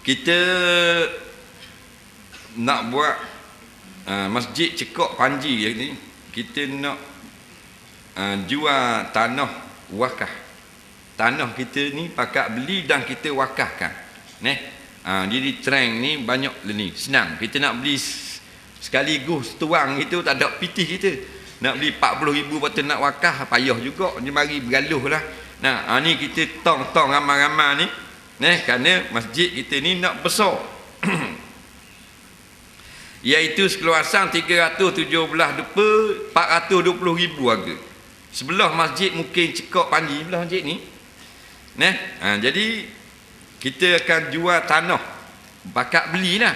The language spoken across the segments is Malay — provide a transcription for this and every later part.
kita nak buat masjid Cekok Panji ni, kita nak jual tanah wakaf. Tanah kita ni pakat beli dan kita wakafkan. Jadi trend ni banyak ni, senang. Kita nak beli sekaligus tuang itu tak ada pitih kita. Nak beli 40,000 lepas tu nak wakaf payah juga. Dia mari bergaluh lah. Ni kita tong-tong ramai-ramai ni. Kerana masjid kita ni nak besar. Iaitu sekeluasan 317 depa 420,000 harga. Sebelah masjid mungkin Cekok Panji belah masjid ni. Jadi kita akan jual tanah. Bakat belilah.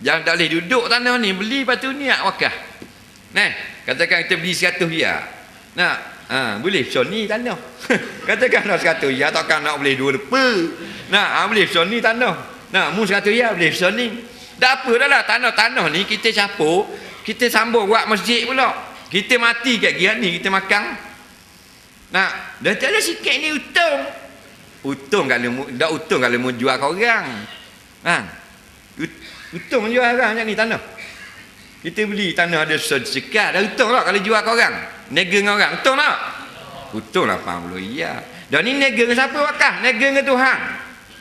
Jangan tak boleh duduk tanah ni, beli lepas tu niat wakaf. Katakan kita beli 100 riyal. Boleh macam ni tanah. Katakan nak 100 riyal, takkan nak boleh 2 depa. Boleh macam ni tanah. Mu 100 riyal boleh macam ni. Tak apa dah lah, tanah-tanah ni kita capur, kita sambung buat masjid pula. Kita mati kat giat ni, kita makan. Dah tak ada sikit ni untung. Untung kalau mu jual ke orang. Untung jual orang macam ni tanah. Kita beli tanah ada sekat, dah untung tak kalau jual ke orang. Nega dengan orang, untung tak? Untung 80 riyal. Dan ni nega dengan siapa wakaf? Nega dengan Tuhan.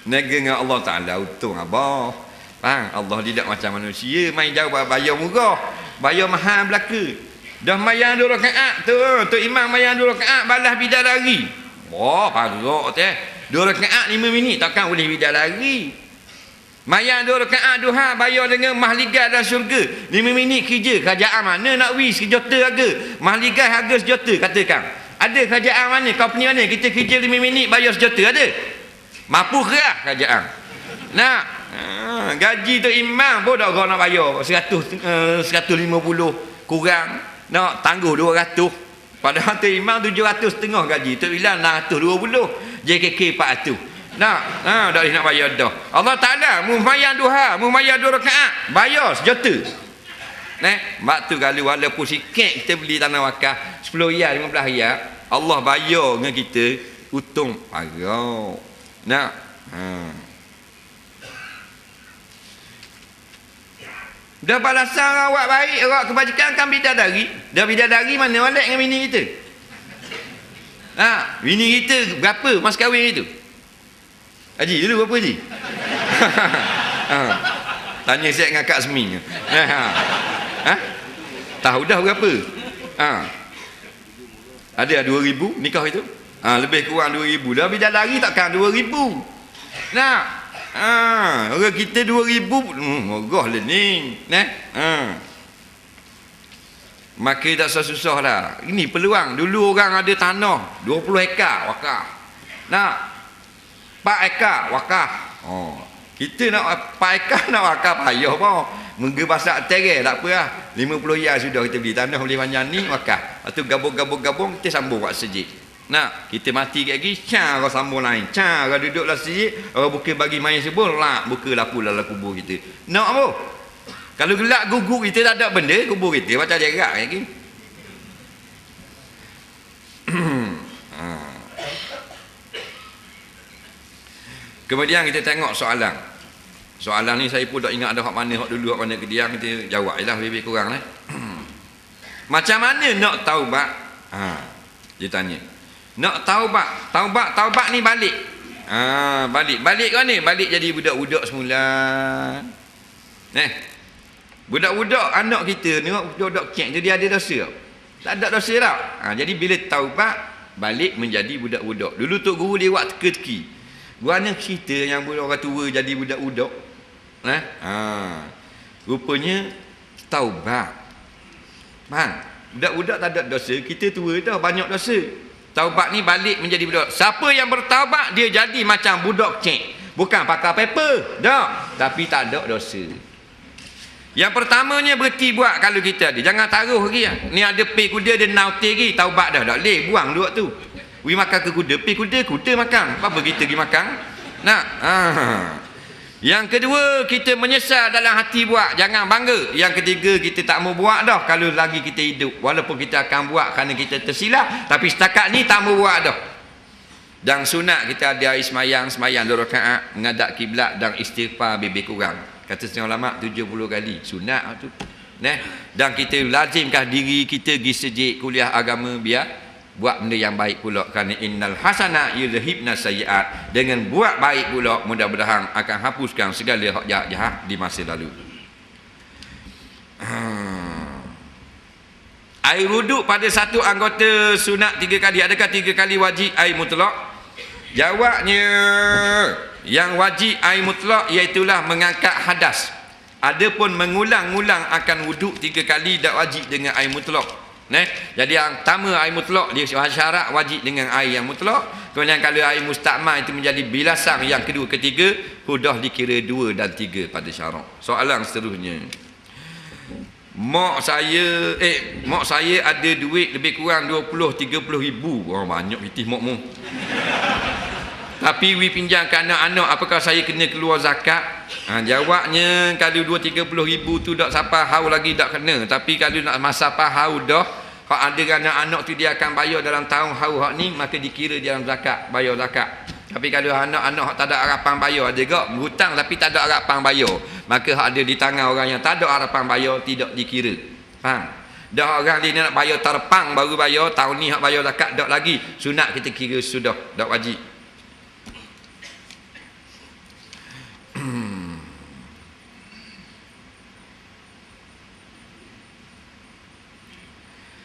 Nega dengan Allah Ta'ala, untung abah. Allah tidak macam manusia main jauh bayar murah, bayar mahal belaka. Dah mayang 2 rakaat tu imam mayang 2 rakaat balas bidadari. Parok teh. 2 rakaat 5 minit takkan boleh bidadari. Mayang 2 rakaat duha bayar dengan mahligai dalam syurga. 5 minit kerja. Kerajaan mana nak wis sejuta harga? Mahligai harga sejuta katakan. Ada kerajaan mana, company mana kita kerja 5 minit bayar sejuta ada? Mampu kerah kerajaan. Gaji tu imam pun dah nak bayar 150 kurang nak tangguh 200. Padahal tu imam 700 setengah gaji tu bilang 620 JKK 400. Dah nak bayar dah. Allah Taala mu mayang duha, mu mayang 2 rakaat bayar sejuta. Mak tu kalau walaupun sikit kita beli tanah wakaf 10 riyal 15 riyal, Allah bayar dengan kita untung parah. Dah balasan orang buat baik, orang kebajikan kan bidadari. Dah bidadari mana walek dengan bini kita? Bini kita berapa mas kahwin itu? Haji dulu berapa Haji? Tanya saya dengan Kak Semi. Tahu dah berapa? Ada 2,000 nikah itu? Lebih kurang 2,000. Dah bidadari takkan 2,000. Orang kita 2,000 mogah lah ni. Maka tak susah lah. Ini peluang. Dulu orang ada tanah 20 ekar wakaf. 4 ekar wakaf. Kita nak 4 ekar nak wakaf payah apa? Mengge pasak terai tak apa lah. 50 riyal sudah kita beli tanah boleh banyak ni wakaf. Lepas tu gabung kita sambung buat masjid. Kita mati lagi, cara sambung lain. Cara duduk dalam masjid, orang bukan bagi main sebul, buka lapu dalam kubur kita. Nak apa? Kalau gelap guguk kita tak ada benda, kubur kita macam jarak lagi. Kemudian kita tengok soalan. Soalan ni saya pun tak ingat ada hak mana, hak dulu, hak mana kediam, kita jawab je lah lebih kurang. Macam mana nak taubat? Dia tanya. Nak taubat ni balik. Balik kan ni? Balik jadi budak-budak semula. Budak-budak anak kita ni, budak-budak kek jadi ada dosa. Tak ada dosa tak? Jadi bila taubat, balik menjadi budak-budak. Dulu Tok Guru dia buat teka-teki. Buana kita yang orang tua jadi budak-budak. Rupanya taubat. Budak-budak tak ada dosa, kita tua dah banyak dosa. Taubat ni balik menjadi budak. Siapa yang bertaubat dia jadi macam budak cek. Bukan pakai paper, dah. Tapi tak ada dosa. Yang pertamanya berhenti buat kalau kita ada. Jangan taruh lagi. Ni ada pay kuda, dia nauti lagi. Taubat dah, tak boleh. Buang duit tu. Pergi makan ke kuda. Pay kuda makan. Apa kita pergi makan? Yang kedua, kita menyesal dalam hati buat. Jangan bangga. Yang ketiga, kita tak mau buat dah kalau lagi kita hidup. Walaupun kita akan buat kerana kita tersilap. Tapi setakat ni tak mau buat dah. Dan sunat kita ada air semayang 2 rakaat, menghadap kiblat dan istighfar lebih kurang. Kata setengah ulama 70 kali. Sunat tu. Dan kita lazimkan diri kita pergi sejid kuliah agama biar buat benda yang baik pula, kerana innal hasanat yudhibna sayyiat. Dengan buat baik pula mudah-mudahan akan hapuskan segala hak jahat di masa lalu. Air wuduk pada satu anggota sunat 3 kali. Adakah 3 kali wajib air mutlak? Jawabnya, yang wajib air mutlak iaitulah mengangkat hadas. Adapun mengulang-ulang akan wuduk 3 kali tak wajib dengan air mutlak. Jadi yang pertama air mutlak dia syarat wajib dengan air yang mutlak. Kemudian kalau air mustakmal itu menjadi bilasang yang kedua ketiga, sudah dikira 2 dan 3 pada syarat. Soalan seterusnya. Mak saya ada duit lebih kurang 20-30 ribu. Wah, banyak pitih makmu. Tapi pinjam ke anak-anak, apakah saya kena keluar zakat? Jawabnya, kalau 20-30 ribu tu tak siapa hau lagi tak kena. Tapi kalau nak masa hau dah, hak ada anak-anak tu dia akan bayar dalam tahun hau hak ni, maka dikira dalam zakat, bayar zakat. Tapi kalau anak-anak tak ada harapan bayar, ada gak berhutang tapi tak ada harapan bayar, maka hak ada di tangan orang yang tak ada harapan bayar tidak dikira. Faham? Dah orang dia nak bayar terpang baru bayar, tahun ni hak bayar zakat tak lagi, sunat kita kira sudah, tak wajib.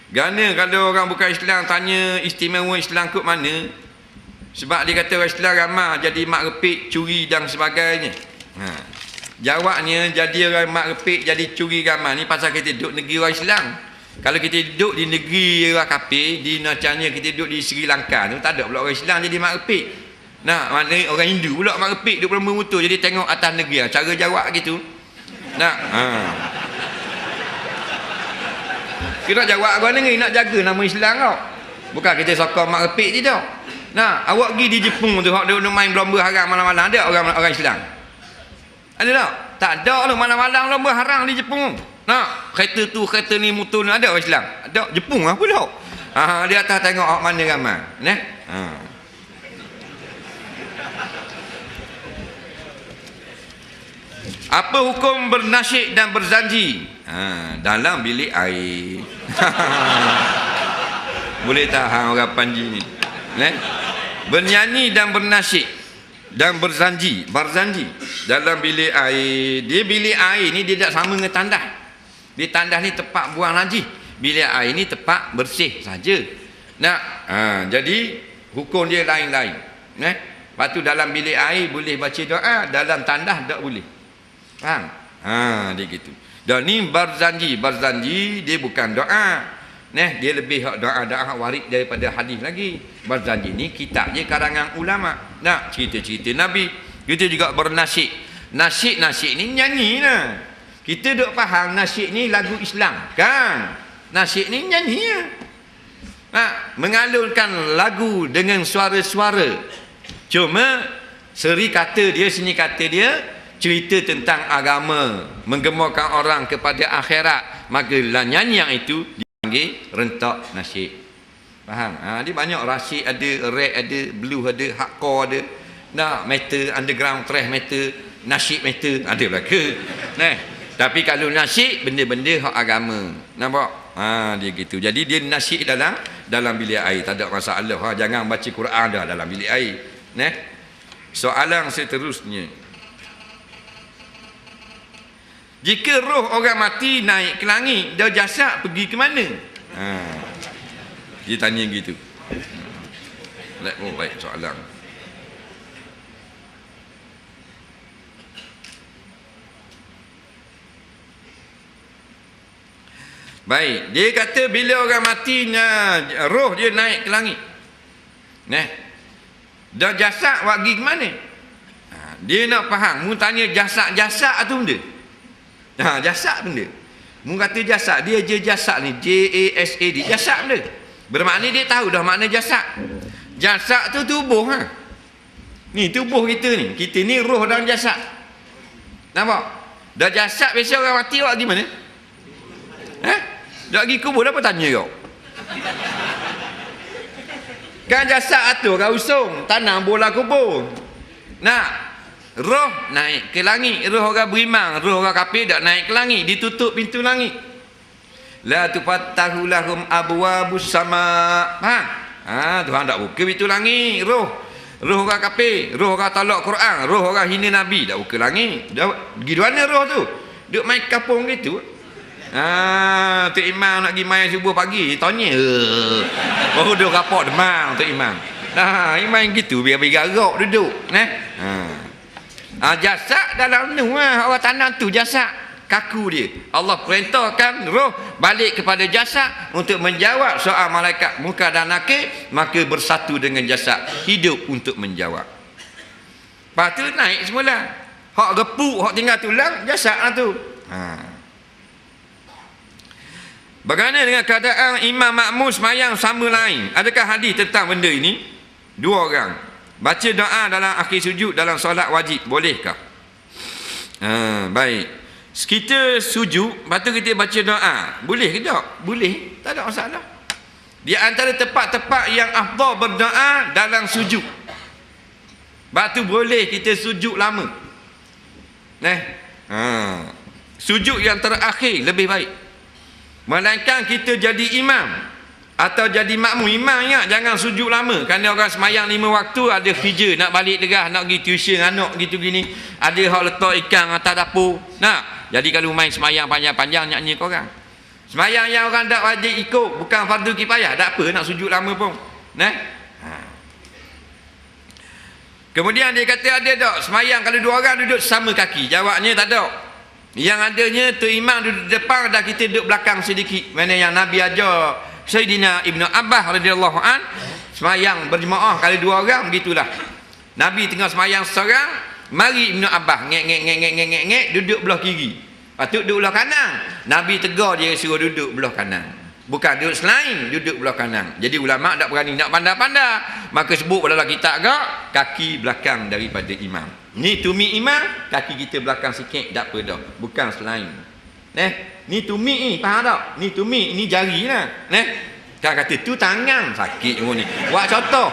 Gana kalau orang bukan Islam tanya istimewa Islam kot mana? Sebab dia kata orang Islam ramah jadi mak repik, curi dan sebagainya. Jawabnya, jadi orang mak repik, jadi curi ramah ni pasal kita duduk negeri orang Islam. Kalau kita duduk di negeri orang kafir, di macamnya kita duduk di Sri Lanka tu, tak ada pula orang Islam jadi mak repik. Nah, mana orang Hindu pula mak repik duduk dalam motor, jadi tengok atas negeri. Cara jawab gitu. Nah, kita nak jawab orang negeri, nak jaga nama Islam kau. Bukan kita sokong mak repik tidak. Nah, awak pergi di Jepun tu, hak dia main berlomba haram malam-malam, ada orang Islam? Ada tak? Tak ada tu malam-malam lomba haram di Jepun. Nah, kereta tu, kereta ni, motor ni, ada orang Islam? Ada. Jepun apa dah? Dia atas tengok hak mana ramai. Apa hukum bernasyid dan berzanji? Dalam bilik air. Boleh tahan orang Panji ni. Bernyanyi dan bernasyid dan berzanji dalam bilik air. Dia bilik air ni dia tak sama dengan tandas. Di tandas ni tempat buang najis, bilik air ni tempat bersih saja. Jadi hukum dia lain-lain. Lepas tu dalam bilik air boleh baca doa, dalam tandas tak boleh. Faham? Dia gitu. Dan ni berzanji dia bukan doa. Dia lebih doa warid daripada hadis lagi. Berzanji ni kitab je karangan ulama. Cerita-cerita Nabi. Kita juga bernasyid. Nasyid ni nyanyi lah. Kita duk faham nasyid ni lagu Islam kan? Nasyid ni nyanyi lah. Mengalunkan lagu dengan suara-suara. Cuma seri kata dia, seni kata dia cerita tentang agama, menggemarkan orang kepada akhirat, maka nyanyian itu dipanggil rentak nasyid. Faham? Dia banyak rasyid ada, rap ada, blue ada, hardcore ada, metal, underground, thrash metal, nasyid metal, ada belaka. Tapi kalau nasyid benda-benda hak agama. Nampak? Dia gitu. Jadi dia nasyid dalam bilik air, tak ada masalah. Jangan baca Quran dah dalam bilik air. Soalan seterusnya. Jika roh orang mati naik ke langit, dah jasad pergi ke mana? Dia tanya gitu. Baik soalan. Baik, dia kata bila orang mati, roh dia naik ke langit. Dah jasad pergi ke mana? Dia nak faham. Mu tanya jasad tu benda. Jasad benda. Mu kata jasad, dia je jasad ni, JASAD, jasad benda. Bermakna dia tahu dah makna jasad. Jasad tu tubuh. Ni tubuh kita ni. Kita ni roh dan jasad. Nampak? Dah jasad biasa orang mati awak pergi mana? Dah pergi kubur, apa tanya kau? Kan jasad atur orang usung, tanam bola kubur. Nak, roh naik ke langit, roh orang beriman, roh orang kafir tak naik ke langit, ditutup pintu langit. La tufattahu lahum abwabus sama. Faham? Tuhan tak buka pintu langit, roh orang kafir, roh orang tolak Quran, roh orang hina Nabi tak buka langit. Pergi mana roh tu? Duk main kampung gitu. Tok Imam nak pergi main subuh pagi, tanya. Oh, duk kapok demam Tok Imam. Imam gitu biar garak duduk, jasad dalam nu orang tanam tu jasad kaku dia. Allah perintahkan roh balik kepada jasad untuk menjawab soal malaikat muka dan nakir, maka bersatu dengan jasad, hidup untuk menjawab. Lepas tu naik semula. Hak repuk, hak tinggal tulang, jasad lah tu. Bagaimana dengan keadaan imam makmum semayang sama lain? Adakah hadis tentang benda ini? Dua orang baca doa dalam akhir sujud dalam solat wajib, bolehkah? Baik. Kita sujud, lepas tu kita baca doa, boleh ke tak? Boleh, tak ada masalah. Di antara tempat-tempat yang afdal berdoa dalam sujud. Lepas tu boleh kita sujud lama. Sujud yang terakhir lebih baik. Melainkan kita jadi imam atau jadi makmum. Imam ingat jangan sujud lama. Kerana orang semayang 5 waktu ada kerja, nak balik derah, nak pergi tuition anak gitu gini. Ada hak letak ikan atas dapur. Jadi kalau main semayang panjang-panjang nyanyi korang. Semayang yang orang tak wajib ikut, bukan fardu kifayah, tak apa nak sujud lama pun. Kemudian dia kata ada tak semayang kalau 2 orang duduk sama kaki? Jawabnya tak ada. Yang adanya tu imam duduk depan dan kita duduk belakang sedikit. Mana yang Nabi ajar Sayyidina Ibnu Abbas radhiyallahu an semayang berjemaah kalau 2 orang begitulah. Nabi tengah semayang seorang, mari Ibnu Abbas ngek duduk belah kiri. Patut duduk belah kanan. Nabi tegur dia suruh duduk belah kanan. Bukan duduk selain, duduk belah kanan. Jadi ulama tak berani nak pandai-pandai. Maka sebut dalam kitab agak kaki belakang daripada imam. Ni tumi imam, kaki kita belakang sikit tak apa dah. Bukan selain. Ni tumi ni, faham tak? Ni tumi, ni jari lah. Kan kata tu tangan sakit ni. Buat contoh.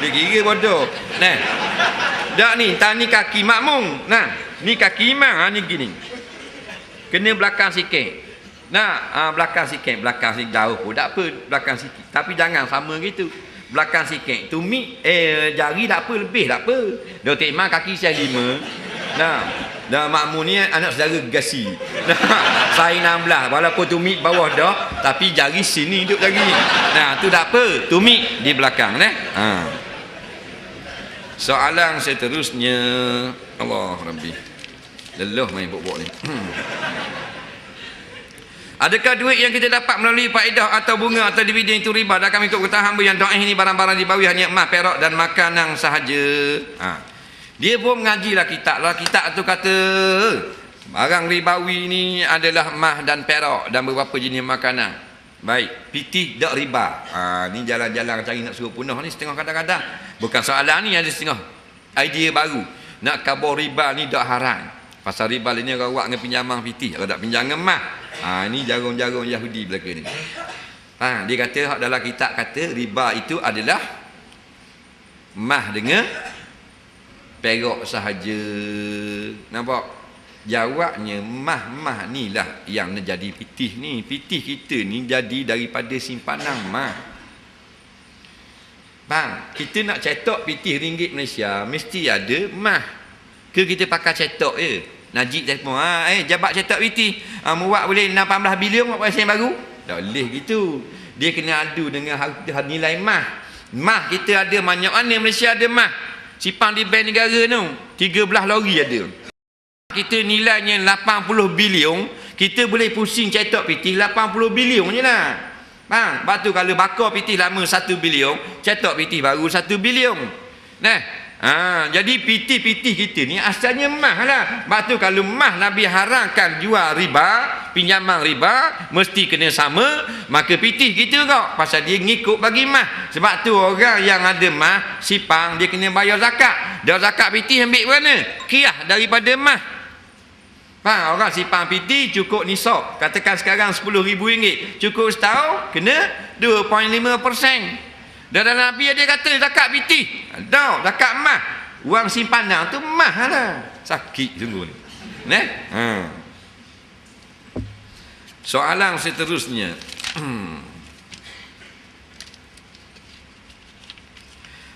Dia kira bodoh. Tak ni, ni kaki makmum. Ni kaki imam, ni gini. Kena belakang sikit. Belakang sikit jauh pun tak apa, belakang sikit. Tapi jangan sama gitu. Belakang sikit. Tumi jari tak apa, lebih tak apa. Dr. Imam kaki saya 5. Dah makmum ni anak saudara Gasi. Saya 16. Walaupun tumi bawah dah, tapi jari sini duduk lagi. Tu tak apa. Tumi di belakang Soalan seterusnya. Allah Rabbi. Lelah main bok-bok ni. Adakah duit yang kita dapat melalui faedah atau bunga atau dividen itu riba? Dan kami ikut kata hamba yang doa ini barang-barang di bawah hanya emas, perak dan makanan sahaja. Dia pun mengajilah kitab lah. Kitab tu kata barang ribawi ni adalah emas dan perak dan beberapa jenis makanan. Baik, pitih tak riba. Ni jalan-jalan cari nak suruh punah ni setengah kadang-kadang. Bukan soalan ni, ada setengah idea baru. Nak khabar riba ni tak haram. Pasal riba ni orang buat dengan pinjaman pitih. Kalau tak pinjam emas. Ini jarum-jarum Yahudi belaka ni. Dia kata hak dalam kitab kata riba itu adalah mah dengan perak sahaja. Nampak? Jawabnya mah ni lah yang jadi pitih ni. Pitih kita ni jadi daripada simpanan mah. Kita nak cetak pitih ringgit Malaysia mesti ada mah. Ke kita pakai cetak je? Najib telefon, jabat cetak pitih. Muat boleh 18 bilion buat sen baru? Tak boleh gitu. Dia kena adu dengan harga nilai mah. Mah kita ada banyak mana Malaysia ada mah. Simpan di bank negara tu 13 lori ada. Kita nilainya 80 bilion, kita boleh pusing cetak pitih 80 bilion je lah. Lepas tu kalau bakar pitih lama 1 bilion, cetak pitih baru 1 bilion. Jadi pitih-pitih kita ni asalnya mah lah. Sebab tu kalau mah Nabi haramkan jual riba, pinjaman riba, mesti kena sama. Maka pitih kita kok. Pasal dia ngikut bagi mah. Sebab tu orang yang ada mah, sipang, dia kena bayar zakat. Dia zakat pitih ambil mana? Kiyah daripada mah. Orang sipang pitih cukup nisab. Katakan sekarang RM10,000. Cukup setahun, kena 2.5%. Dan Nabi dia kata zakat piti. Dah, zakat emas. Wang simpanan tu emas lah. Sakit sungguh ni. Neh? Soalan seterusnya.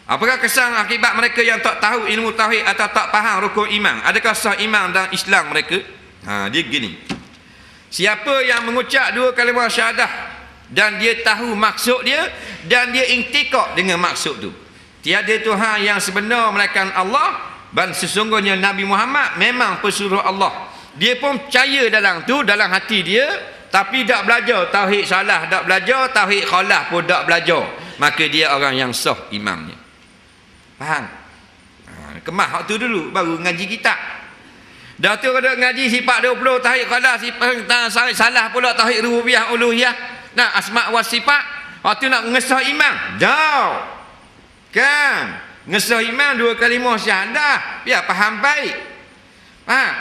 Apakah kesan akibat mereka yang tak tahu ilmu tauhid atau tak faham rukun iman? Adakah sah iman dan Islam mereka? Dia gini. Siapa yang mengucap dua kalimah syahadah dan dia tahu maksud dia dan dia intikad dengan maksud tu. Tiada Tuhan yang sebenar melainkan Allah dan sesungguhnya Nabi Muhammad memang pesuruh Allah. Dia pun percaya dalam tu, dalam hati dia, tapi tak belajar tauhid salah, tak belajar tauhid khalas pun tak belajar. Maka dia orang yang sah imamnya. Faham? Kemah waktu dulu baru ngaji kitab. Dah tu kada ngaji sifat 20 tauhid khalas, sifat salah pula tauhid rububiyah uluhiyah. Nah, asma wa sifat. Waktu nak ngesah imam, jauh. Kan? Ngesah imam dua kalimah syahadah, biar faham baik.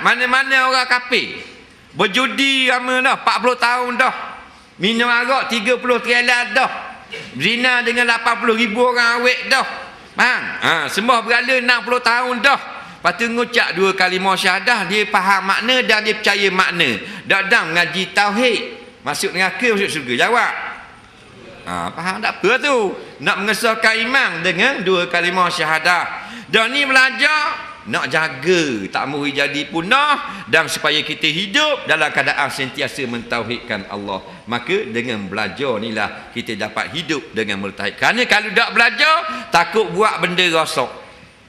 Mana-mana orang kafir berjudi lama dah, 40 tahun dah. Minum arak 30 trialan dah. Zina dengan 80,000 orang awet dah. Sembah berhala 60 tahun dah. Lepas tu ngucap dua kalimah syahadah, dia faham makna dan dia percaya makna. Dadang ngaji tauhid, masuk neraka masuk syurga. Jawab. Faham tak apa tu? Nak mengesahkan iman dengan dua kalimah syahadah. Dan ni belajar nak jaga tak mau jadi punah dan supaya kita hidup dalam keadaan sentiasa mentauhidkan Allah. Maka dengan belajar inilah kita dapat hidup dengan mentauhid. Kerana kalau tak belajar, takut buat benda rosak.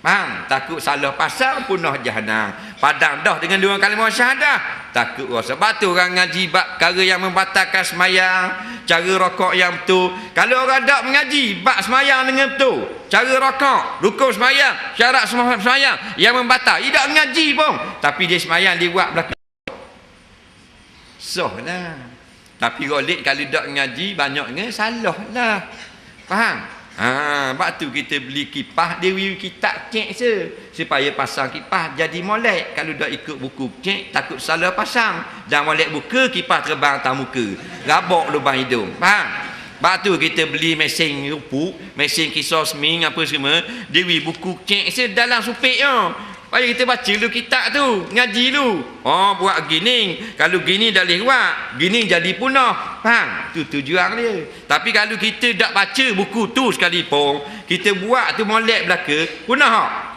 Faham? Takut salah pasal punah jahanam. Padang dah dengan dua kalimah syahadah, takut rosak. Sebab tu orang ngaji bab perkara yang membatalkan semayang, cara rokok yang betul. Kalau orang tak mengaji bab semayang dengan betul, cara rokok, rukun semayang, syarat semayang yang membatal, dia tak mengaji pun, tapi dia semayang dia buat belakang. Sah lah. Tapi golik kalau tak mengaji banyaknya salah lah. Faham? Sebab tu kita beli kipas, dia kita cek je supaya pasang kipas jadi molek. Kalau dah ikut buku cek, takut salah pasang, dan molek buka kipas terbang atas muka, rabak lubang hidung. Faham? Sebab tu kita beli mesin rupuk, mesin kisah seming apa semua, dia buku cek je dalam supik je. Supaya kita baca dulu kitab tu, ngaji dulu. Buat gini, kalau gini dah lewat, gini jadi punah. Faham? Tu tujuan dia. Tapi kalau kita tak baca buku tu sekalipun, kita buat tu molek belaka, punah.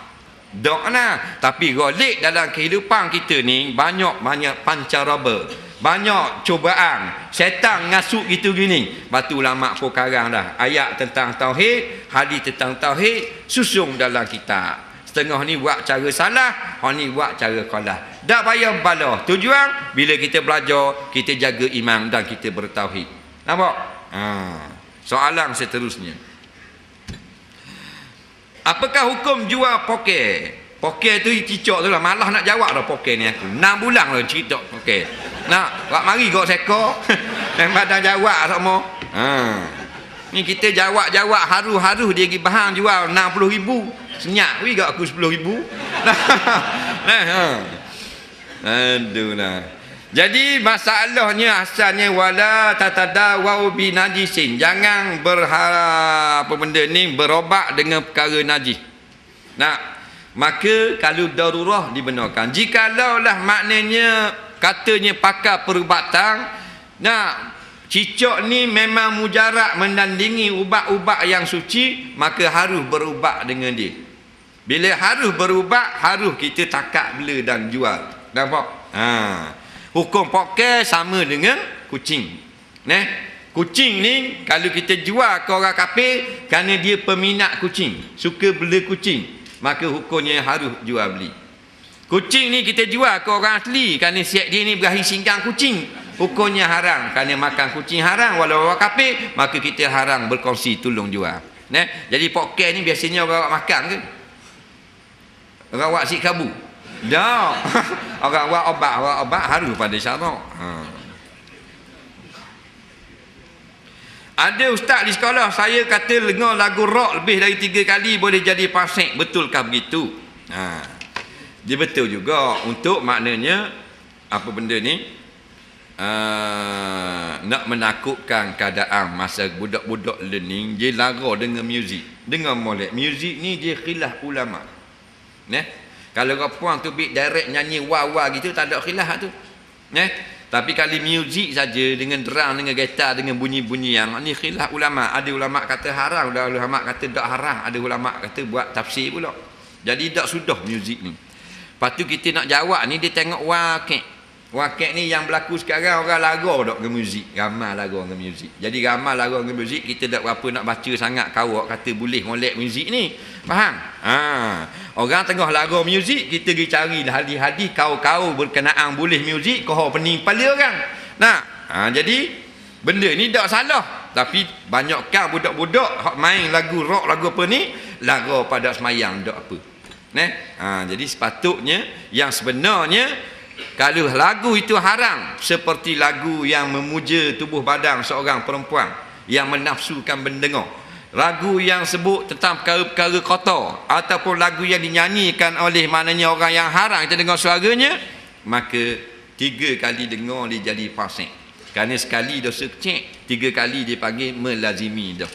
Tak lah. Tapi golik dalam kehidupan kita ni, banyak pancaraba, banyak cubaan, syaitan ngasuk gitu gini. Batu ulama pun karang dah ayat tentang tauhid, hadis tentang tauhid susung dalam kitab. Setengah ni buat cara salah, hang ni buat cara khalas. Tak payah bala. Tujuan bila kita belajar, kita jaga iman dan kita bertauhid. Nampak? Soalan seterusnya. Apakah hukum jual poker? Poker tu cicak tu lah. Malah nak jawab dah poker ni aku. 6 bulan lah cerita poker. Nak, kak mari kau seko. Dan badan jawab semua. Ni kita jawab-jawab haru-haru dia pergi bahan jual 60,000. Senyap weh kat aku 10,000. Aduh lah. Jadi masalahnya asalnya wala tatadawau bi najisin. Jangan berharap apa benda ni berobat dengan perkara najis. Maka kalau darurah dibenarkan. Jikalaulah maknanya katanya pakar perubatan, cicak ni memang mujarab menandingi ubat-ubat yang suci, maka harus berubat dengan dia. Bila harus berubat, harus kita takak bela dan jual. Nampak? Hukum poker sama dengan kucing. Kucing ni kalau kita jual ke orang kafir kerana dia peminat kucing, suka bela kucing, maka hukumnya harus jual beli. Kucing ni kita jual ke orang asli kerana siap dia ni berahi singgang kucing, hukumnya haram kerana makan kucing haram. Walau orang kafir, maka kita haram berkongsi tolong jual. Jadi poker ni biasanya orang makan ke? Orang buat sik kabu. Tak. Orang buat obat harus pada syarak. Ada ustaz di sekolah saya kata dengar lagu rock lebih dari 3 kali boleh jadi fasik. Betulkah begitu? Dia betul juga untuk maknanya apa benda ni? nak menakutkan keadaan masa budak-budak learning, dia lara dengan muzik, dengan molek. Muzik ni dia khilaf ulama. Kalau orang puan tu bit direct nyanyi wah-wah gitu, tak ada khilaf tu. Tapi kali muzik saja dengan drum, dengan gitar, dengan bunyi-bunyi yang ni khilaf ulama. Ada ulama kata haram, ada ulama kata tak haram, ada ulama kata buat tafsir pula. Jadi tak sudah muzik ni. Lepas tu kita nak jawab ni, dia tengok wakil ni yang berlaku sekarang, orang laga tak ke muzik, ramai laga dengan muzik. Jadi ramai laga dengan muzik, kita tak berapa nak baca sangat kawak kata boleh molek muzik ni. Faham? Orang tengah laga muzik, kita pergi cari hadis-hadis kau berkenaan boleh muzik, kau pening kepala orang. Jadi benda ni tak salah, tapi banyakkan budak-budak hak main lagu rock, lagu apa ni, laga pada semayang tak apa. Jadi sepatutnya yang sebenarnya, kalau lagu itu haram, seperti lagu yang memuja tubuh badan seorang perempuan yang menafsukan mendengar, lagu yang sebut tentang perkara-perkara kotor, ataupun lagu yang dinyanyikan oleh maknanya orang yang haram kita dengar suaranya, maka 3 kali dengar dia jadi fasik. Kerana sekali dosa kecil, 3 kali dia panggil melazimi dah.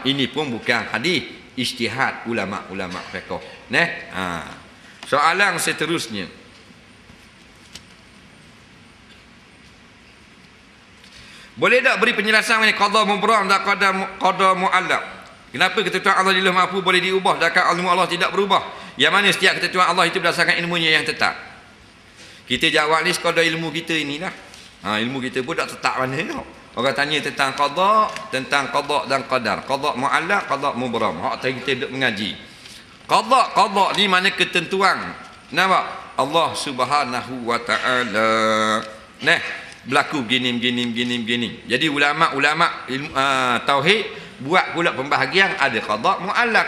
Ini pun bukan hadis, ijtihad ulama-ulama fiqh. Soalan seterusnya, boleh tak beri penjelasan mengenai qada mubram dan qada mu'allaq? Kenapa ketentuan Allah di Lauh Mahfuz boleh diubah sedangkan ilmu Allah tidak berubah? Yang mana setiap ketentuan Allah itu berdasarkan ilmunya yang tetap. Kita jawab ni sekadar ilmu kita inilah. Ilmu kita pun tak tetap mana tau. Orang tanya tentang qada dan qadar. Qada mu'allaq, qada mubram. Hak tadi kita duduk mengaji. Qada ni mana ketentuan. Nampak? Allah Subhanahu wa taala. Berlaku begini. Jadi ulama-ulama tauhid buat pula pembahagian, ada qada mu'allaq.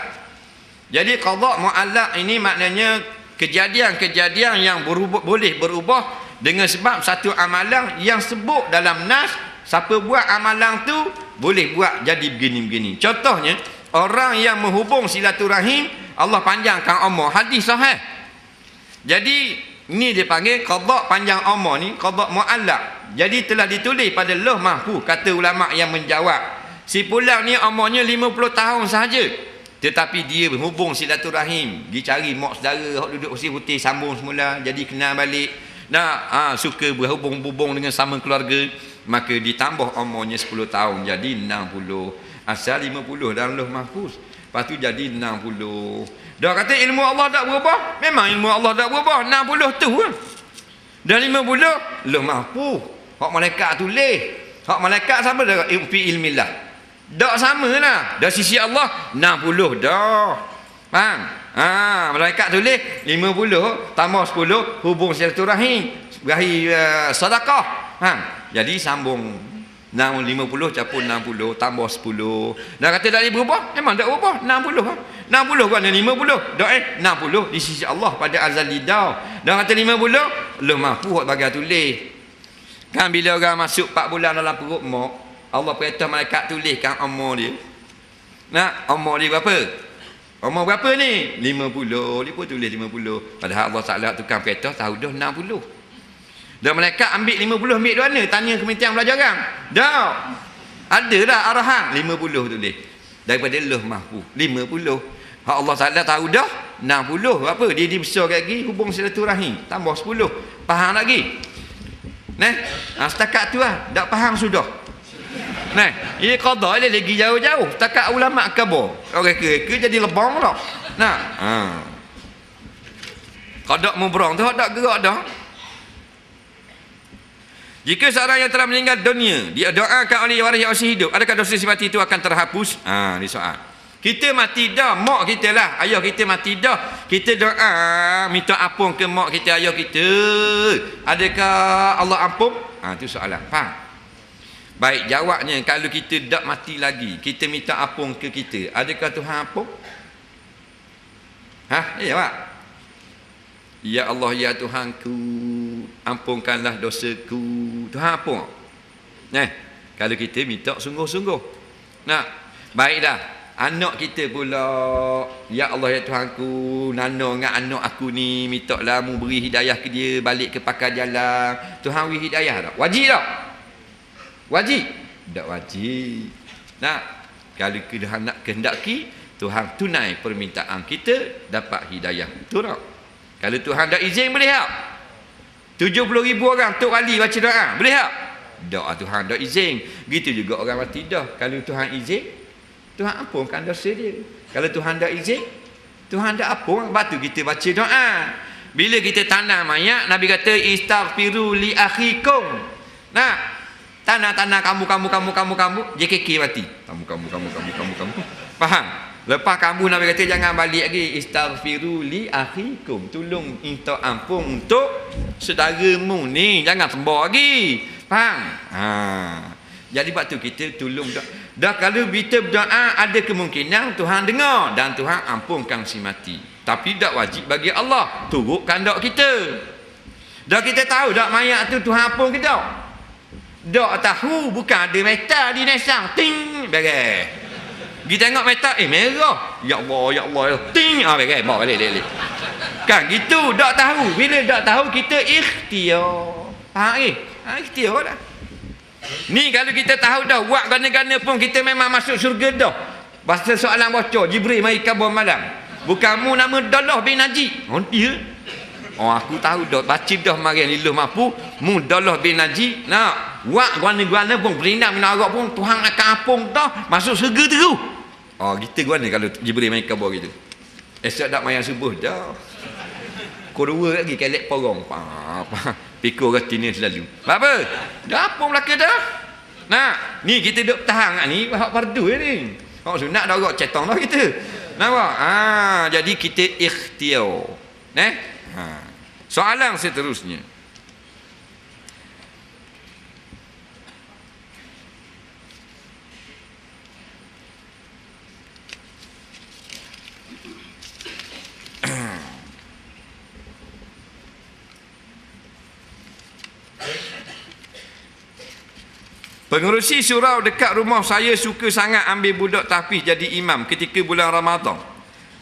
Jadi qada mu'allaq ini maknanya kejadian-kejadian yang boleh berubah dengan sebab satu amalan yang sebut dalam nas, siapa buat amalan tu boleh buat jadi begini. Contohnya, orang yang menghubung silaturahim, Allah panjangkan umur, hadis sahih. Jadi ini dia panggil qada panjang umur ni, qada mu'allaq. Jadi telah ditulis pada Lauh Mahfuz, kata ulama yang menjawab, si pulang ni umurnya 50 tahun sahaja, tetapi dia berhubung silaturahim, dicari mak saudara hak duduk kursi putih, sambung semula, jadi kenal balik. Suka berhubung-hubung dengan sama keluarga, maka ditambah umurnya 10 tahun jadi 60. Asal 50 dalam Lauh Mahfuz, lepas tu jadi 60. Dah kata ilmu Allah tak berubah, memang ilmu Allah tak berubah, 60 tu kan. Dan 50 Lauh Mahfuz, hak malaikat tulis. Hak malaikat siapa dah? Fi ilmillah. Tak sama lah. Dari sisi Allah 60 dah. Faham? Malaikat tulis 50 tambah 10 hubung silaturahim, berahi sedekah. Faham? Jadi sambung 50 campur 60 tambah 10. Dah kata tak boleh berubah? Memang tak berubah. 60 kan 50. Dah 60 di sisi Allah pada azali dah. Dah kata 50 Lauh Mahfuz bagi tulis. Kan bila orang masuk 4 bulan dalam perut mak, Allah perintah malaikat tuliskan umur dia. Umur dia berapa? Umur berapa ni? 50. Dia pun tulis 50. Padahal Allah Taala tukang perintah tahu dah 60. Dan malaikat ambil 50 ambil dari mana? Tanya Kementerian Pelajaran. Dah. Ada dah arahan 50 tulis. Daripada Lauh Mahfuz 50. Hak Allah Taala tahu dah 60. Apa? Dia dibesar lagi hubung silaturahim tambah 10. Faham lagi? Setakat tu lah. Tak faham sudah. Ini qada dia lagi jauh-jauh. Setakat ulama khabar. Orang kira jadi lebang pula. Qada mubram tu tak gerak dah. Jika seorang yang telah meninggal dunia, dia doakan oleh waris yang masih hidup, adakah dosa si mati itu akan terhapus? Ni soal. Kita mati dah, mak kita lah, ayah kita mati dah, kita doa minta ampun ke mak kita, ayah kita, adakah Allah ampun? Itu soalan. Faham? Baik, jawabnya, kalau kita tak mati lagi, kita minta ampun ke kita, adakah Tuhan ampun? Ya Pak? Ya Allah, ya Tuhanku, ampunkanlah dosaku. Tuhan ampun. Kalau kita minta sungguh-sungguh. Baik dah. anak kita pula, ya Allah ya Tuhanku, nana dengan anak aku ni, mintaklah mu beri hidayah ke dia, balik ke pakar jalan. Tuhan beri hidayah tak? Wajib tak? Wajib? Tak wajib. Nah, kalau Tuhan nak kehendaki, Tuhan tunai permintaan kita, dapat hidayah. Betul tak? Kalau Tuhan dah izin, boleh tak? 70,000 orang Tok Wali baca doa, boleh tak? Tak, Tuhan dah izin. Gitu juga orang mati dah. Kalau Tuhan izin, Tuhan ampunkan dosa dia. Kalau Tuhan dah izin, Tuhan dah ampun. Sebab tu kita baca doa. Bila kita tanam mayat, Nabi kata istaghfiru li akhikum. Nah, tanah kamu JKK mati. Kamu. Faham? Lepas kamu Nabi kata jangan balik lagi, istaghfiru li akhikum, tolong minta ampun untuk saudaramu ni, jangan sembah lagi. Faham? Jadi sebab tu kita tolong dah kalau kita berdoa ada kemungkinan Tuhan dengar dan Tuhan ampunkan si mati. Tapi tak wajib bagi Allah turut kandak kita. Dah kita tahu dak mayat tu Tuhan ampun ke tak? Tak tahu, bukan ada metal di nesang ting beres. Kita tengok metal merah. Ya Allah, ting beres, bawa balik. Kan gitu, tak tahu. Bila tak tahu kita ikhtiar. Ikhtiar dah. Ni kalau kita tahu dah buat gana-gana pun kita memang masuk syurga dah. Pasal soalan bocor Jibril mai kabar malam. Bukan mu nama Dalah bin Najib. Oh dia. Aku tahu dah, baca dah marian liluh mampu mu Dalah bin Najib nak buat gana-gana pun berindang minarak pun Tuhan akan ampun dah, masuk syurga terus. Kita gana kalau Jibril mai kabar gitu. Esok dak mayang subuh dah. Kedua lagi kelek porong. Pikul rati ni selalu. Apa? Dah apa belaka dah? Nah, ni kita duk tahan ni hak fardu ni. Hak sunat dah agak cetong dah kita. Nampak? Jadi kita ikhtiar. Soalan seterusnya. Pengerusi surau dekat rumah saya suka sangat ambil budak tahfiz jadi imam ketika bulan Ramadan.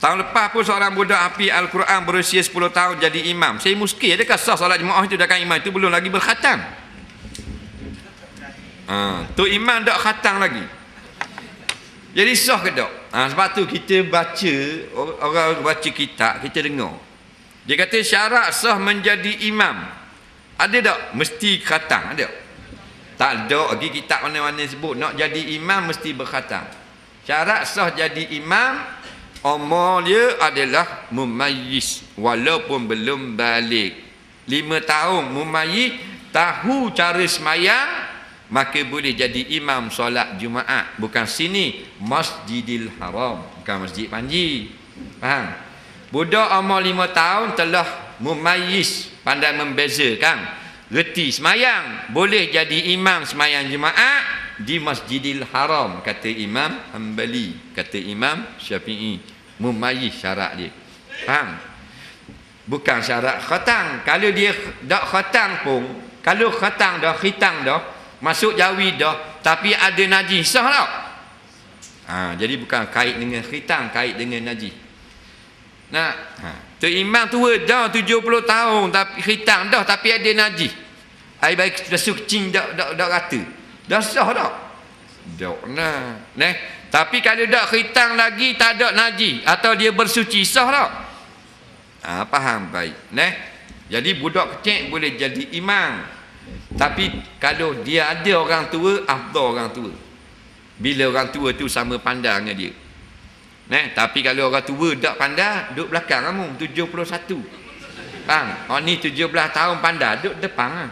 Tahun lepas pun seorang budak hafiz Al-Quran berusia 10 tahun jadi imam. Saya muskil, adakah sah solat jemaah itu dekat imam itu belum lagi berkhatam? Tu imam tak khatam lagi. Jadi sah ke tak? Sebab tu kita baca, orang baca kitab, kita dengar. Dia kata syarat sah menjadi imam. Ada tak? Mesti khatam, ada tak? Tak ada lagi kitab mana-mana sebut nak jadi imam mesti berkhatam. Syarat sah jadi imam, umur dia adalah mumayyiz walaupun belum balik. 5 tahun mumayyiz, tahu cara semayang, maka boleh jadi imam solat Jumaat. Bukan sini, Masjidil Haram, bukan Masjid Panji. Faham? Budak umur 5 tahun telah mumayyiz, pandai membezakan, reti semayang, boleh jadi imam semayang Jumaat di Masjidil Haram, kata Imam Hanbali, kata Imam Syafi'i. Mumayyiz syarat dia. Faham? Bukan syarat khatam. Kalau dia tak khatam pun, kalau khatam dah, khitam dah, masuk jawi dah, tapi ada najis, sah tak? Jadi bukan kait dengan khitam, kait dengan najis. Tu imam tua dah 70 tahun tapi khitam dah tapi ada najis. Air baik basuh kecing dak rata. Dah sah tak? Tak nah. Tapi kalau dak khitam lagi tak ada najis atau dia bersuci, sah tak? Faham baik. Jadi budak kecil boleh jadi imam. Tapi kalau dia ada orang tua, afdal orang tua. Bila orang tua tu sama pandai dengan dia. Tapi kalau orang tua tak pandai, duduk belakang kamu 71. Faham? Ni 17 tahun pandai, duduk depan.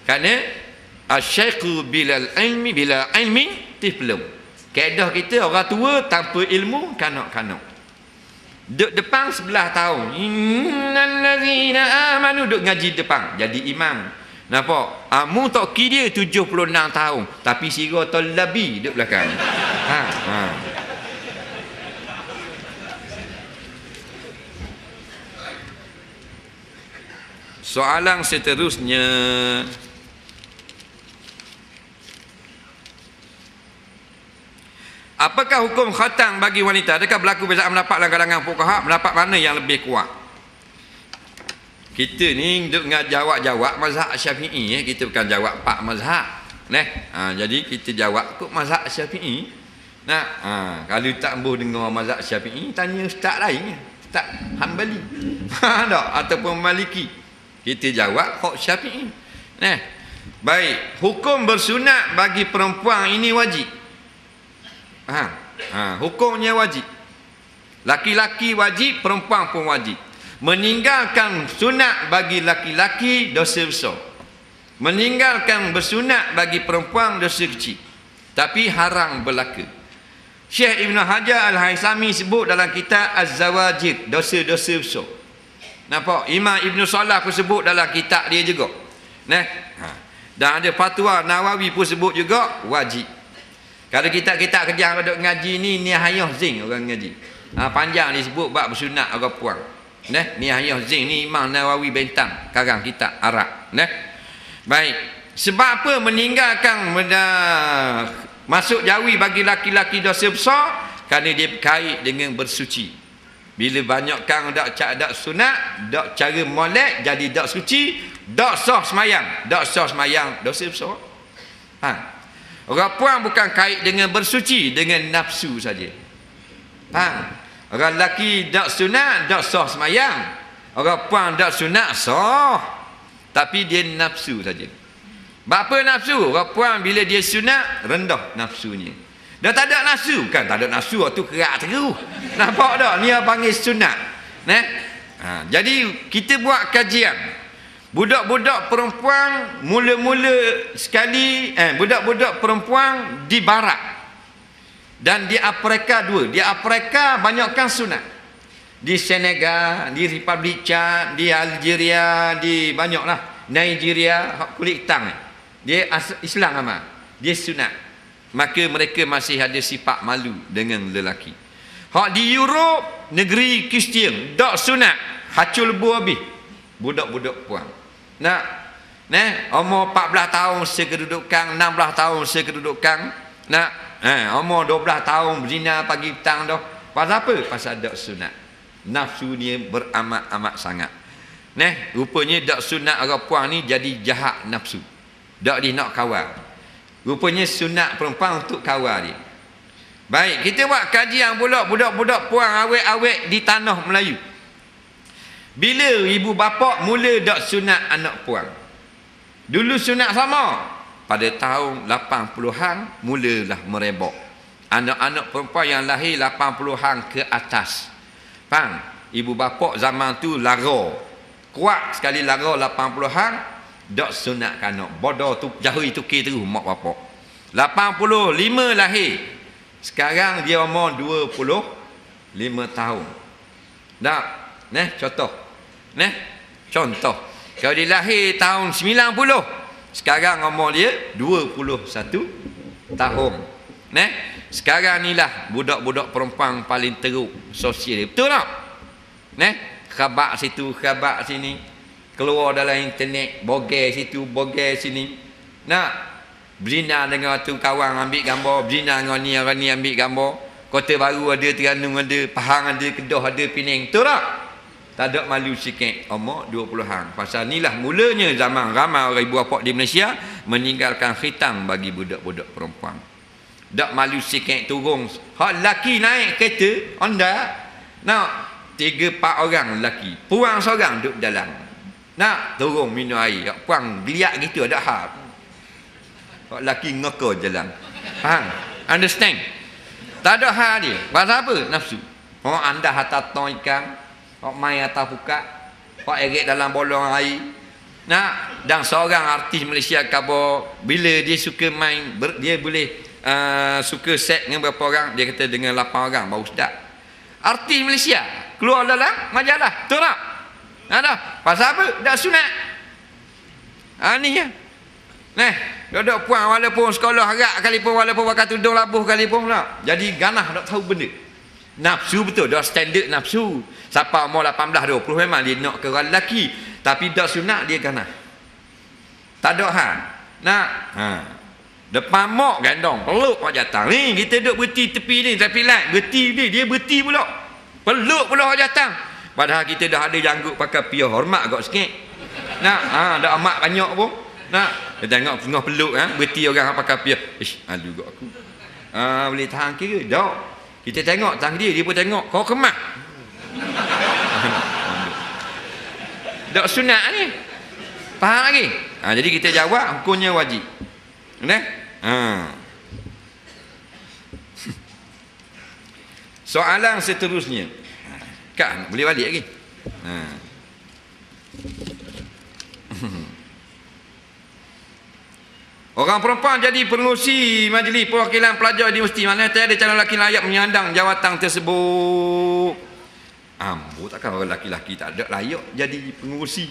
Kerana asyaiqu bila ilmin tiflum. Kaedah kita orang tua tanpa ilmu kanak-kanak. Duduk depan 11 tahun. Innallazina amanu, duduk ngaji depan, jadi imam. Nampak? Mu tak kira 76 tahun, tapi sira talabi duduk belakang. Soalan seterusnya, Apakah hukum khatang bagi wanita? Adakah berlaku perbezaan pendapat dalam kalangan fuqaha? Pendapat mana yang lebih kuat? Kita ni duk jawab mazhab Syafi'i, kita bukan jawab pak mazhab. Jadi kita jawab kok mazhab Syafi'i. Kalau tak embuh dengar mazhab Syafi'i, tanya ustaz lain, ustaz Hanbali. Ataupun Maliki. Kita jawab kok Syafi'i. Baik, hukum bersunat bagi perempuan ini wajib. Hukumnya wajib. Laki-laki wajib, perempuan pun wajib. Meninggalkan sunat bagi laki-laki dosa besar. Meninggalkan bersunat bagi perempuan dosa kecil. Tapi haram berlaku. Syekh Ibn Hajar Al-Haythami sebut dalam kitab Az-Zawajir, dosa-dosa besar. Nampak? Imam Ibn Salah pun sebut dalam kitab dia juga. Dan ada fatwa Nawawi pun sebut juga wajib. Kalau kita kerja duduk ngaji ni nihayah zing orang ngaji. Panjang disebut bab bersunat orang puang. Nihayah zing ni Imam Nawawi bentang karang kitab Arab. Baik. Sebab apa meninggalkan masuk jawi bagi laki-laki dosa besar? Kerana dia berkait dengan bersuci. Bila banyakkan dak sunat, dak cara molek jadi dak suci, dak sah semayang, dosa besar. Orang puan bukan kait dengan bersuci, dengan nafsu saja. Orang lelaki dak sunat, dak sah semayang. Orang puan dak sunat sah, tapi dia nafsu saja. Apa nafsu? Orang puan bila dia sunat rendah nafsunya. Dah tak ada nafsu, kan tak ada nafsu waktu kerak terus. Nampak tak? Ni yang panggil sunat. Jadi kita buat kajian. Budak-budak perempuan mula-mula sekali budak-budak perempuan di barat dan di Afrika dua. Di Afrika banyakkan sunat. Di Senegal, di Republik Chad, di Algeria, di banyaklah. Nigeria kulit hitam. Dia Islam amat. Dia sunat. Maka mereka masih ada sifat malu dengan lelaki. Hak di Europe, negeri Kristian, dak sunat, hacul lebu habis. Budak-budak puan. Umur 14 tahun sekedudukan, 16 tahun sekedudukan. Umur 12 tahun berzina pagi petang dah. Pasal apa? Pasal dak sunat. Nafsu dia beramat-amat sangat. Rupanya dak sunat orang puan ni jadi jahat nafsu. Dak dia nak kawal. Rupanya sunat perempuan untuk kawal dia. Baik, kita buat kajian pula budak-budak puan awet-awet di tanah Melayu. Bila ibu bapa mula dak sunat anak puan? Dulu sunat sama. Pada tahun 80-an mulalah merebak. Anak-anak perempuan yang lahir 80-an ke atas. Faham? Ibu bapa zaman tu lara. Kuat sekali lara 80-an dak sunat anak. Bodoh tu jauh itu terus mak bapak. 85 lahir. Sekarang dia umur 25 tahun. Tak? Contoh. Contoh. Kalau dia lahir tahun 90, sekarang umur dia 21 tahun. Sekarang inilah budak-budak perempuan paling teruk sosial. Betul tak? Khabar situ, khabar sini. Keluar dalam internet, bogel situ, bogel sini. Berzina dengan tu kawan ambil gambar, berzina dengan ni orang ni ambil gambar. Kota Baru ada, Terengganu ada, Pahang ada, Kedah ada, Penang. Betul tak? Tak ada malu sikit umur 20-an. Pasal inilah mulanya zaman ramai orang ibu bapa di Malaysia meninggalkan khitan bagi budak-budak perempuan. Tak malu sikit turun. Hak lelaki naik kereta Honda. 3-4 orang lelaki. Puang seorang duduk dalam. Turun minum air. Hak puang geliat gitu ada hal. Hak lelaki ngekor jalan. Faham? Understand? Tak ada hal dia. Pasal apa? Nafsu. Anda hantar tong ikan. Hak main atas pukat. Hak erik dalam bolong air. Dan seorang artis Malaysia khabar bila dia suka main dia boleh suka set dengan berapa orang, dia kata dengan 8 orang baru sedap. Artis Malaysia keluar dalam majalah. Betul tak? Pasal apa? Dah sunat. Ni ya. Duduk puan walaupun sekolah harap kalipun, walaupun pakai tudung labuh kalipun tak. Jadi ganah tak tahu benda. Nafsu betul, dah standard nafsu. Siapa umur 18 20 memang dia nak ke orang lelaki, tapi dah sunat dia ganah. Tak ada hal. Depan mak gandong, peluk hak datang. Ni kita duduk berhenti tepi ni, tapi lah berhenti ni, dia berhenti pula. Peluk pula hak datang. Padahal kita dah ada janggut pakai piah, hormat agak sikit. Nak, dah amat banyak pun. Nak, dia tengok tengah peluk, berhenti orang hak pakai piah. Ish, alu kat aku. Boleh tahan kira? Tak. Kita tengok tang dia pun tengok. Kau kemas. Tak sunat ni. Faham lagi? Jadi kita jawab hukumnya wajib. Soalan seterusnya. Kak, boleh balik lagi? Orang perempuan jadi pengerusi majlis perwakilan pelajar di universiti. Mana ada calon lelaki layak menyandang jawatan tersebut? Takkan orang lelaki-lelaki tak ada layak jadi pengerusi.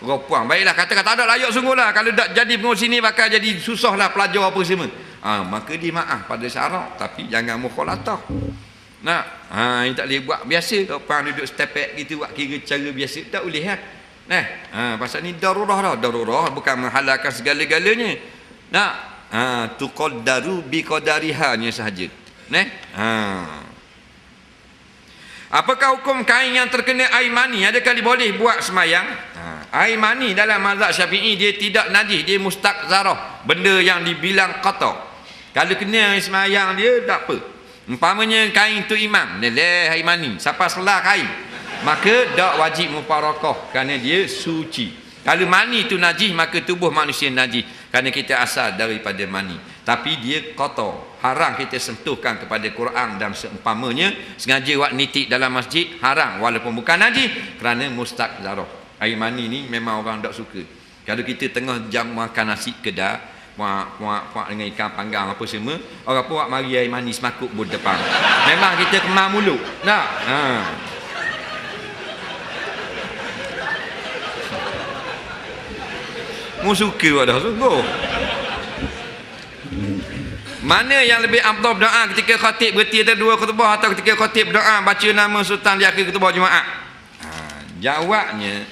Orang puan, baiklah katakan tak ada layak sungguhlah. Kalau tak jadi pengurusi ni bakal jadi susahlah pelajar apa semua. Maka dia maaf pada syarak, tapi jangan mukhalatah. Nak, ini tak boleh buat biasa. Orang duduk stepek gitu, buat kira cara biasa, tak boleh pasal ni darurah dah. Darurah bukan menghalalkan segala-galanya. Nak, tuqaddaru biqadarihanya sahaja. Apakah hukum kain yang terkena air mani? Adakah boleh buat semayang? Air mani dalam mazhab Syafi'i dia tidak najis, dia mustaqzarah, benda yang dibilang kotor. Kalau kena air semayang dia tak apa. Umpamanya kain tu imam, leleh air mani, siapa selah kain, maka tak wajib mufarakah kerana dia suci. Kalau mani tu najis, maka tubuh manusia najis kerana kita asal daripada mani. Tapi dia kotor, haram kita sentuhkan kepada Quran dan seumpamanya. Sengaja buat nitik dalam masjid haram walaupun bukan najis kerana mustaqzarah. Air mani ni memang orang tak suka. Kalau kita tengah jam makan nasi kedai, puak dengan ikan panggang apa semua, orang puak mari air mani semakuk bud depan. Memang kita kemar mulut. Nak? Mu suka buat dah sungguh. Mana yang lebih afdal berdoa ketika khatib berhenti ada dua khutbah atau ketika khatib berdoa baca nama sultan di akhir khutbah Jumaat? Jawabnya,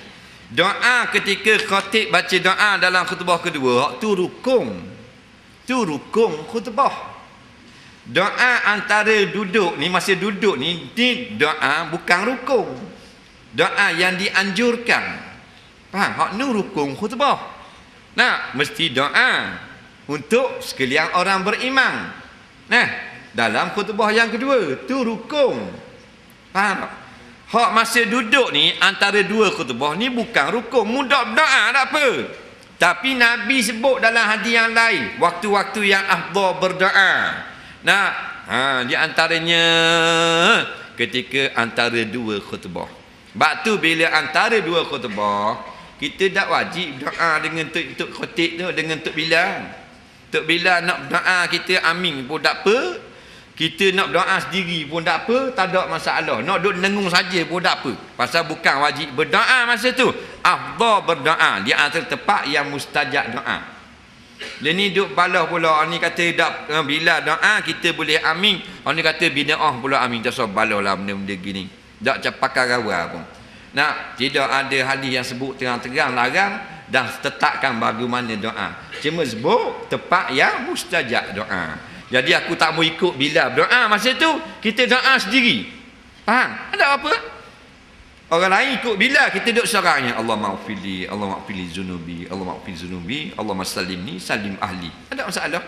doa ketika khatib baca doa dalam khutbah kedua tu rukun. Tu rukun khutbah. Doa antara duduk ni, masa duduk ni doa bukan rukun. Doa yang dianjurkan. Faham? Hak ni rukun khutbah. Nah, mesti doa untuk sekalian orang beriman. Dalam khutbah yang kedua tu rukun. Faham? Hak masa duduk ni antara dua khutbah ni bukan rukun. Mudah berdoa tak apa. Tapi Nabi sebut dalam hadis yang lain waktu-waktu yang afdal berdoa. Di antaranya ketika antara dua khutbah. Sebab tu bila antara dua khutbah kita tak wajib doa dengan Tok Khatib tu, dengan Tok Bilal. Tok Bilal nak doa kita amin pun tak apa. Kita nak doa sendiri pun tak apa, tak ada masalah. Nak duduk dengung saja pun tak apa. Pasal bukan wajib berdoa masa tu. Afdal berdoa di antara tempat yang mustajab doa. Dia ni duk balah pula. Ni kata tak bila doa kita boleh amin. Orang ni kata bid'ah pula amin. Tak usah balah lah benda-benda gini. Tak cakap rawa pun. Tidak ada hadis yang sebut terang-terang larang dan tetapkan bagaimana doa. Cuma sebut tempat yang mustajab doa. Jadi aku tak mau ikut bila berdoa masa tu, kita doa sendiri. Faham? Ada apa? Orang lain ikut bila, kita duduk seorangnya. Allah ma'afili, Allah ma'afili zunubi, Allah ma'afili zunubi, Allah masalimni, salim ahli. Ada masalah?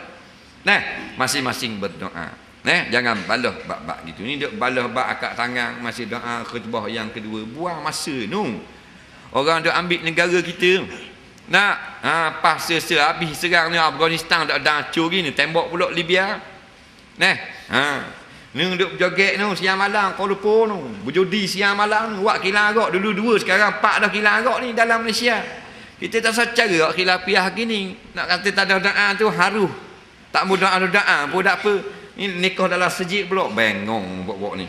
Masing-masing berdoa. Jangan balah bak-bak gitu. Ni duk balah bak akak tangan masih doa khutbah yang kedua. Buang masa tu. Orang duk ambil negara kita. Pas habis serang ni Afghanistan tak ada hancur gini, tembok pula Libya. Ni duk berjoget tu siang malam Kuala Lumpur tu. Berjudi siang malam tu. Buat kilang arak dulu 2 sekarang 4 dah kilang arak ni dalam Malaysia. Kita tak usah cara khilafiah gini. Nak kata tak ada doa tu haruh. Tak mau doa pun tak apa. Ini nikah dalam sejid pula. Bengong buat-buat ni.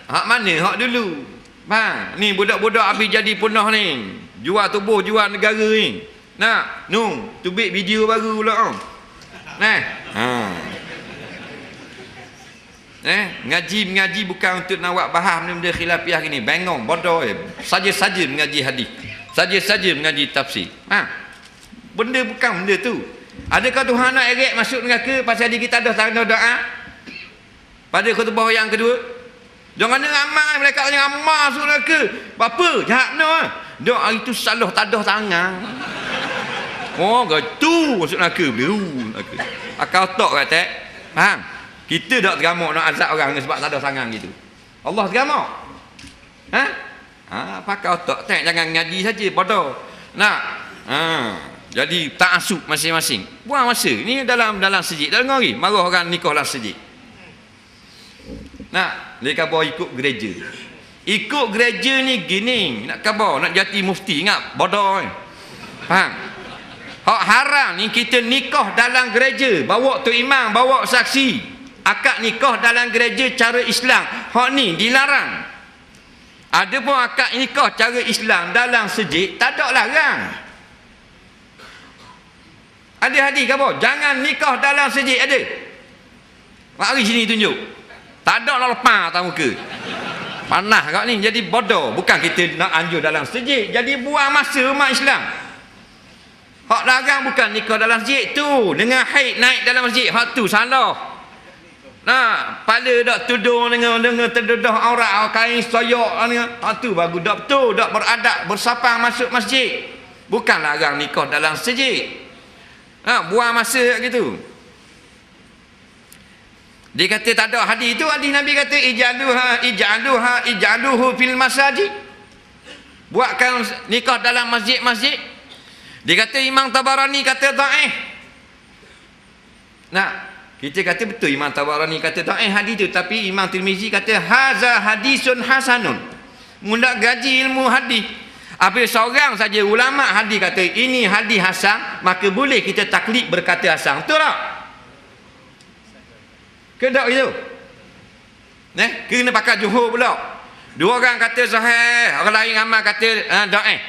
Hak mana? Hak dulu. Bang, ni budak-budak habis jadi punah ni. Jual tubuh, jual negara ni. Tubik video baru pula. Mengaji bukan untuk nak buat bahas benda-benda khilafiah gini. Bengong, bodoh. Saja-saja mengaji hadis. Saja-saja mengaji tafsir. Benda bukan benda tu. Adakah Tuhan nak eret masuk neraka pasal kita ada tanda doa? Pada khutbah yang kedua, jangan ramai mereka yang amal masuk neraka. Apa? Jahat no. Doa itu salah tadah tangan. Oh, gitu masuk neraka. Neraka. Akal tak kata. Faham? Kita tak teramuk nak azab orang sebab tadah tangan gitu. Allah teramuk. Ha? Pakai otak. Jangan ngaji saja bodoh. Nak. Jadi ta'assub masing-masing. Buang masa. Ni dalam sejid. Dalam hari marah orang nikah dalam sejid. Nak, dia khabar ikut gereja. Ikut gereja ni gini, nak khabar, nak jadi mufti, ingat bodoh kan? Faham? Hak haram ni kita nikah dalam gereja, bawa tu imam, bawa saksi. Akad nikah dalam gereja cara Islam. Hak ni dilarang. Ada pun akad nikah cara Islam dalam sejid, tak ada larang. Ada hadis khabar, jangan nikah dalam sejid, ada. Mari sini tunjuk. Tak ada nak lepas atas muka. Panah kat ni. Jadi bodoh. Bukan kita nak anjur dalam sejid. Jadi buang masa umat Islam. Hak larang bukan nikah dalam masjid tu. Dengan haid naik dalam masjid. Hak tu salah. Nah, kepala dak tudung dengan terdedah aurat kain soyok ni. Hak tu bagus dak betul. Dak beradab bersapang masuk masjid. Bukan larang nikah dalam masjid. Buang masa gitu. Dia kata tak ada hadis itu, hadis Nabi kata ij'aluhu fil masajid. Buatkan nikah dalam masjid-masjid. Dia kata Imam Tabarani kata dhaif. Nah, kita kata betul Imam Tabarani kata dhaif hadis itu, tapi Imam Tirmizi kata haza hadisun hasanun. Mula gaji ilmu hadis. Apabila seorang saja ulama hadis kata ini hadis hasan, maka boleh kita taklid berkata hasan. Betul tak? Ke tak itu? Kena pakai jumhur pula. Dua orang kata sahih, orang lain amal kata dhaif.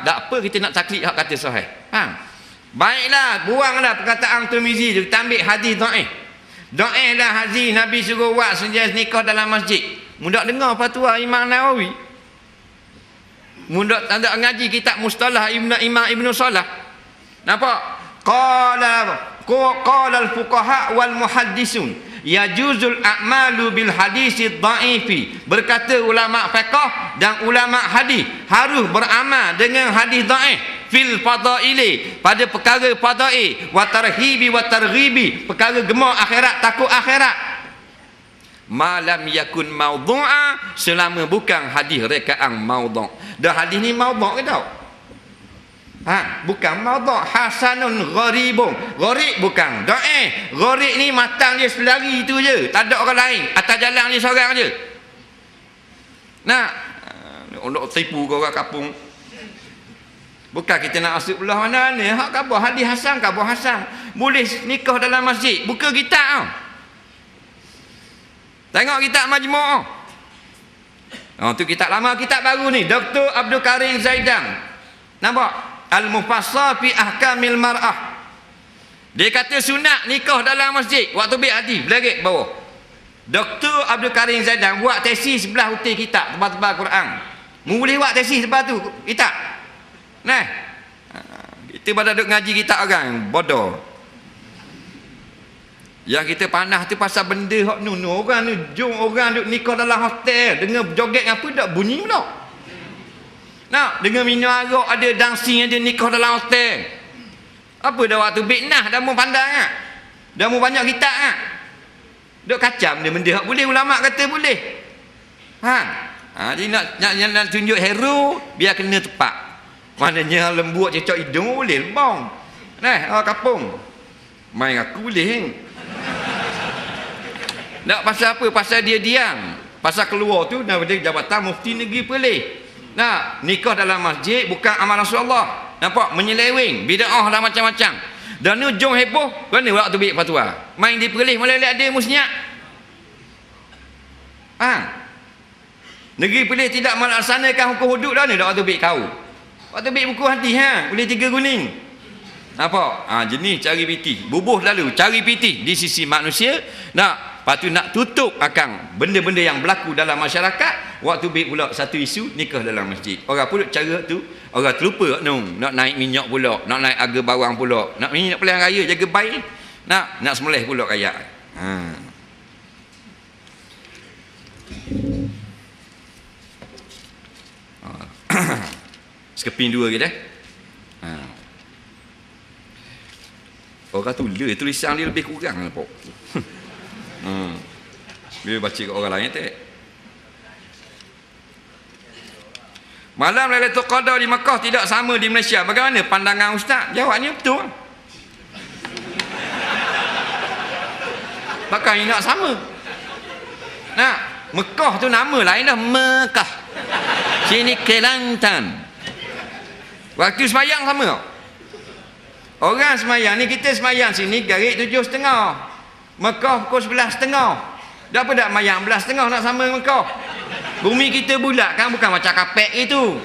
Tak apa kita nak taklid hak kata sahih. Baiklah, buanglah perkataan Tirmizi tu, kita ambil hadis dhaif. Dhaif lah hadis Nabi suruh buat senjata nikah dalam masjid. Mudak dengar fatwa Imam Nawawi. Mudak tak ada ngaji kitab Mustalah Imam Ibn Salah. Nampak? Qala al-fuqaha wal muhaddisun yajuzul a'malu bil hadisi dha'ifi. Berkata ulama fiqh dan ulama hadis harus beramal dengan hadis dhaif fil fadaili, pada perkara fadail, wa tarhibi wa targhibi, perkara gemar akhirat, takut akhirat. Malam yakun maudhu'a, selama bukan hadis rekaan maudhu'. Dah hadis ni maudhu' ke tak? Bukan maudhu', hasanun gharibun. Gharib bukan, dhaif. Gharib ni matang dia selari tu je, tak ada orang lain, atas jalan dia seorang je. Nak untuk tipu ke orang kampung. Bukan kita nak masuk belah mana-mana. Hak khabar hadis hasan, khabar hasan. Boleh nikah dalam masjid. Buka kitab tau. Tengok kitab Majmu'. Tu kitab lama, kitab baru ni. Dr. Abdul Karim Zaidan. Nampak? Al-Mufassal fi Ahkamil Mar'ah. Dia kata sunat nikah dalam masjid. Waktu baik hadis, belakang bawah. Dr. Abdul Karim Zaidan buat tesis sebelah hutang kitab, tebal-tebal Quran. Boleh buat tesis sebelah tu kitab. Nah. Kita pada duk ngaji kitab orang bodoh. Yang kita panah tu pasal benda hak nunu. Orang ni jom orang duk nikah dalam hotel dengan joget apa tak bunyi pula. Nah, dengan minum arak, ada dancing, ada nikah dalam hotel. Apa dah waktu bitnah dah mu pandang ah. Dah mu banyak kitab ah. Duk kacam dia benda hak boleh, ulama kata boleh. Dia nak tunjuk hero biar kena tepat. Maknanya lembut cecok hidung boleh lebong. Nah, kampung. Main aku boleh. Tak pasal apa? Pasal dia diam. Pasal keluar tu daripada jabatan mufti negeri Perlis. Nah, nikah dalam masjid bukan amal Rasulullah. Nampak? Menyeleweng, bid'ah lah macam-macam. Dan ni jom heboh, mana waktu biik fatwa? Main di Perlis mulai ada musnyak. Negeri Perlis tidak melaksanakan hukum hudud dah ni dah waktu biik kau. Waktu biik buku hadis boleh 3 guning. Nampak? Jenis cari piti. Bubuh lalu cari piti di sisi manusia. Nah, Lepas tu nak tutup akan benda-benda yang berlaku dalam masyarakat, waktu bik pula satu isu nikah dalam masjid. Orang pula cara tu, orang terlupa nak naik minyak pula, nak naik harga bawang pula, nak minyak pilihan raya jaga baik, nak sembelih pula rakyat. Sekeping dua ke dah. Orang tulisan dia lebih kurang lah pok. Bila baca kat orang lain tak. Malam Lailatul Qadar di Mekah tidak sama di Malaysia. Bagaimana pandangan ustaz? Jawabnya betul. Bakal nak sama. Nah, Mekah tu nama lain dah, Mekah. Sini Kelantan. Waktu semayang sama tak? Orang semayang ni, kita semayang sini garik 7.30. Mekah pukul 11.30. Dah apa dah mayang 11.30 nak sama Mekah. Bumi kita bulat kan, bukan macam kapek itu.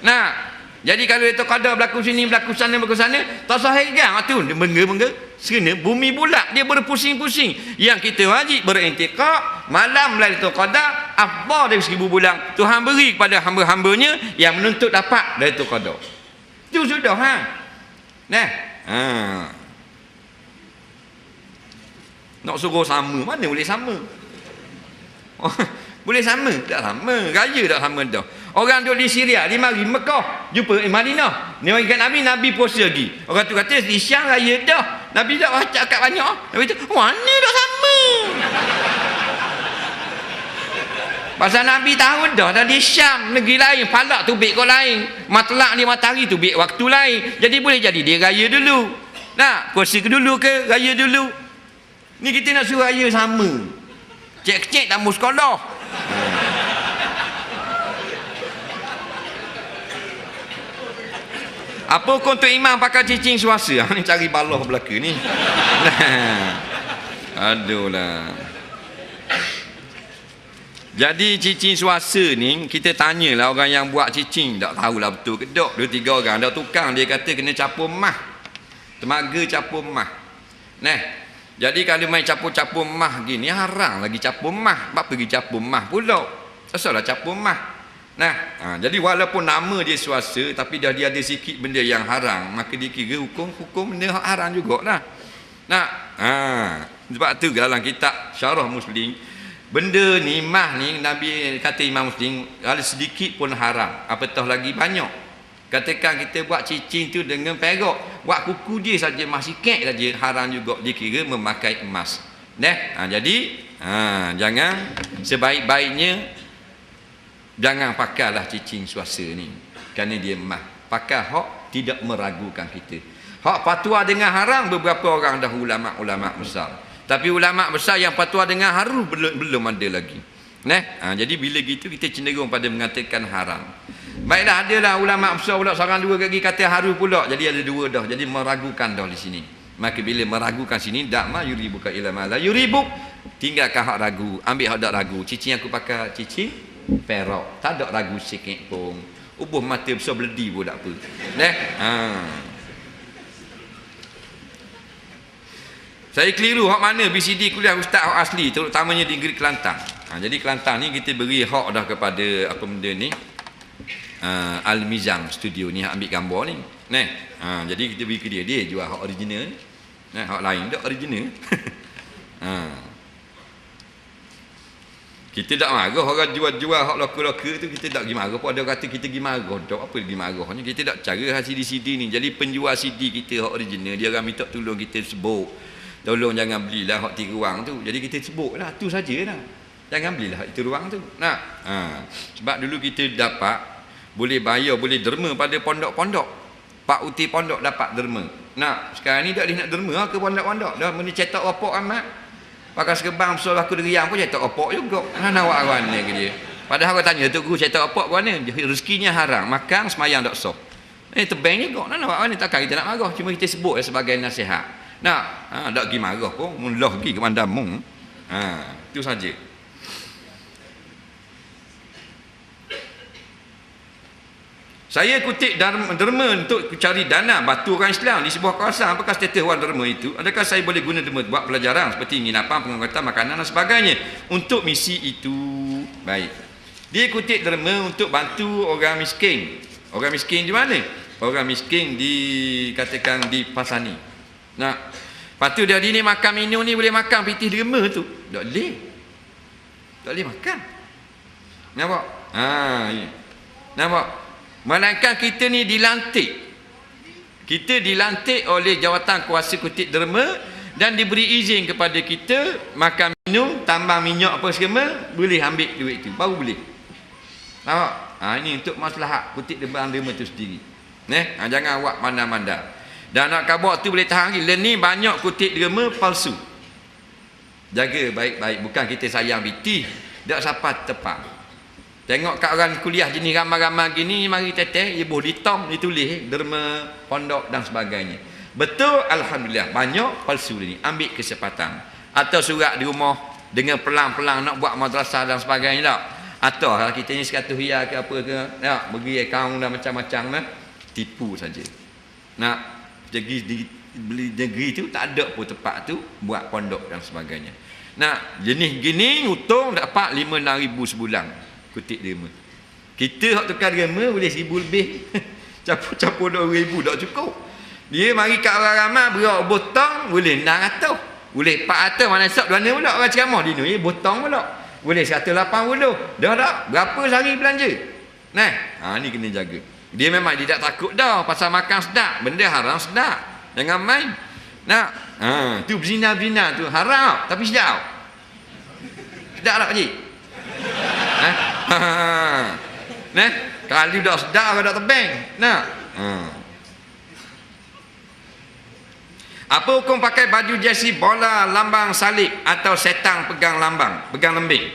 Nah, jadi kalau itu qadar berlaku sini, berlaku sana, tak sah hegang tu. Dia bengga-bengga. Kerana bumi bulat, dia berpusing-pusing. Yang kita wajib berintikad malam Lailatul Qadar afdal dari 1000 bulan. Tuhan beri kepada hamba-hambanya yang menuntut dapat Lailatul Qadar. Itu sudah Nah. Nak suruh sama, mana boleh sama? Boleh sama? Tak sama. Raya tak sama dah. Orang duduk di Syria, di mari Mekah, jumpa Madinah. Ni mari kat Nabi, Nabi puasa lagi. Orang tu kata di Syam raya dah. Nabi tak baca kat banyak. Nabi tu, mana tak sama? Pasal Nabi tahu dah di Syam, negeri lain, falak tu bik kau lain, matlak ni matahari tu bik waktu lain. Jadi boleh jadi dia raya dulu. Nak puasa ke dulu ke raya dulu? Ni kita nak suruh raya sama. Cek-cek tamu sekolah. Apa kau untuk imam pakai cicing suasa? Ni cari balah belaka ni. Aduh lah. Jadi cicing suasa ni, kita tanyalah orang yang buat cicing, tak tahulah betul ke tak. 2-3 orang dah tukang, dia kata kena capur mah. Temaga capur mah. Nah, jadi kalau main capur-capur mah gini, haram lagi capur mah. Apa pergi capur mah pula? Asallah capur mah. Nah, jadi walaupun nama dia suasa, tapi dah dia ada sikit benda yang haram, maka dikira hukum benda haram jugalah. Nah, sebab tu dalam kitab Syarah Muslim, benda ni mah ni Nabi kata Imam Muslim, kalau sedikit pun haram, apatah lagi banyak. Katakan kita buat cicing tu dengan perak, buat kuku dia saja masih kek saja haram juga, dikira memakai emas. Jadi jangan, sebaik-baiknya jangan pakailah cicing suasa ni, kerana dia emas. Pakai hak tidak meragukan kita. Hak fatwa dengan haram beberapa orang dah ulama-ulama besar. Tapi ulama besar yang fatwa dengan haram belum ada lagi. Jadi bila gitu kita cenderung pada mengatakan haram. Baiklah, adalah ulama besar pula seorang dua lagi kata haram pula. Jadi ada dua dah. Jadi meragukan dah di sini. Maka bila meragukan sini, dak ma yuribuka ila ma la yuribuk. Tinggalkan hak ragu, ambil hak tak ragu. Cicing aku pakai cicing perak, tak ada ragu sikit pun. Ubuh mata besar beledi pun tak apa. Saya keliru hak mana BCD kuliah ustaz hak asli, terutamanya di negeri Kelantan. Jadi Kelantan ni kita beri hak dah kepada apa benda ni, Al-Mizan studio ni ambil gambar ni. Jadi kita beri ke dia, dia jual hak original ni. Hak lain tak original. Kita tak marah orang jual-jual hak loka-loka tu, kita tak pergi marah. Apa ada kata kita pergi marah tak, apa pergi marahnya. Kita tak cara CD-CD ni. Jadi penjual CD kita hak original, dia orang minta tolong kita sebut, tolong jangan belilah hak tiga ruang tu. Jadi kita sebutlah tu sajalah, jangan belilah hak itu ruang tu. Sebab dulu kita dapat boleh bayar, boleh derma pada pondok-pondok. Pak Uti pondok dapat derma. Sekarang ni tak boleh nak derma ke pondok-pondok. Dah meni cetak rapok amat. Pakai sekebang besar aku deriang pun cetak rapok juga. Nak awak mana ke dia. Padahal aku tanya tu guru cetak rapok ke mana? Rezekinya haram, makan semayang tak sah. Tebang juga. Nak awak mana, takkan kita nak marah, cuma kita sebut sebagai nasihat. Tak pergi marah pun, mullah pergi ke mandamu. Itu saja. Saya kutip derma untuk cari dana batu orang Islam di sebuah kawasan. Apakah status wang derma itu? Adakah saya boleh guna derma buat pelajaran seperti penginapan, pengangkutan makanan dan sebagainya untuk misi itu? Baik. Dia kutip derma untuk bantu orang miskin. Orang miskin di mana? Orang miskin dikatakan di Pasani. Nah, lepas tu dia ni makan minum ni boleh makan pitih derma tu. Tak boleh. Tak boleh makan. Nampak? Ya. Nampak? Melainkan kita ni dilantik. Kita dilantik oleh jawatan kuasa kutip derma dan diberi izin kepada kita makan minum, tambah minyak apa semua, boleh ambil duit tu. Baru boleh. Nampak? Ini untuk maslahat kutip derma tu sendiri. Jangan awak mandang-mandang. Dan nak khabar tu boleh tahan lagi. Ni banyak kutip derma palsu. Jaga baik-baik. Bukan kita sayang biti. Tak sampai tepat. Tengok kat orang kuliah jenis ramai-ramai gini, mari teteh, ibu ditong, ditulis derma, pondok dan sebagainya. Betul, alhamdulillah, banyak palsu ni. Ambil kesempatan. Atau surat di rumah dengan pelang-pelang nak buat madrasah dan sebagainya tak. Atau kalau kita ni 100 riyal ke apa ke, tak, bagi akaun dan macam-macam lah, tipu saja. Nak beli negeri tu tak ada pun tempat tu buat pondok dan sebagainya. Nak jenis gini untung dapat 5-6 ribu sebulan. Kutip derma. Kita hak tukar derma boleh 1,000 lebih. Campur 2,000 tak cukup. Dia mari kat orang ramai berak botong boleh 600. Boleh 400 mana esok 2 pula orang ceramah di ni botong pula. Boleh 180. Dah tak? Berapa sehari belanja? Ni kena jaga. Dia memang dia tak takut dah pasal makan sedap. Benda haram sedap. Jangan main. Tu berzina-zina tu haram tapi sedap. Sedap tak Pakcik? Kalau dah sedar kau dah tebing. Apa hukum pakai baju jersey bola lambang salib atau setang pegang lambang, pegang lembing?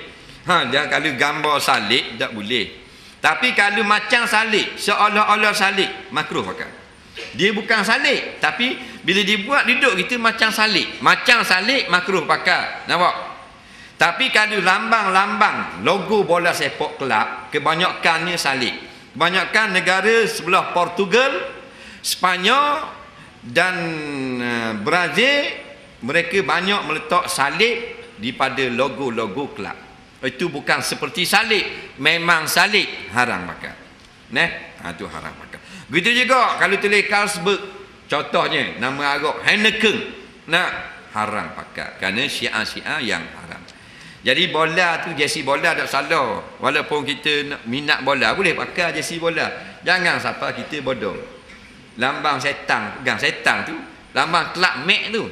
Dia kalau gambar salib tak boleh. Tapi kalau macam salib, seolah-olah salib, makruh pakai. Dia bukan salib, tapi bila dibuat duduk kita macam salib. Macam salib makruh pakai. Nampak? Tapi kalau lambang-lambang logo bola sepak kelab, kebanyakannya salib. Kebanyakan negara sebelah Portugal, Sepanyol dan Brazil, mereka banyak meletak salib daripada logo-logo kelab. Itu bukan seperti salib, memang salib haram makan. Itu haram makan. Begitu juga kalau tulis Carlsberg, contohnya nama Arab Heineken, haram pakai kerana syiar-syiar yang haram. Jadi bola tu, jersey bola tak salah. Walaupun kita nak minat bola, boleh pakai jersey bola. Jangan sampai kita bodoh. Lambang setan, pegang setan tu, lambang kelab Mac tu.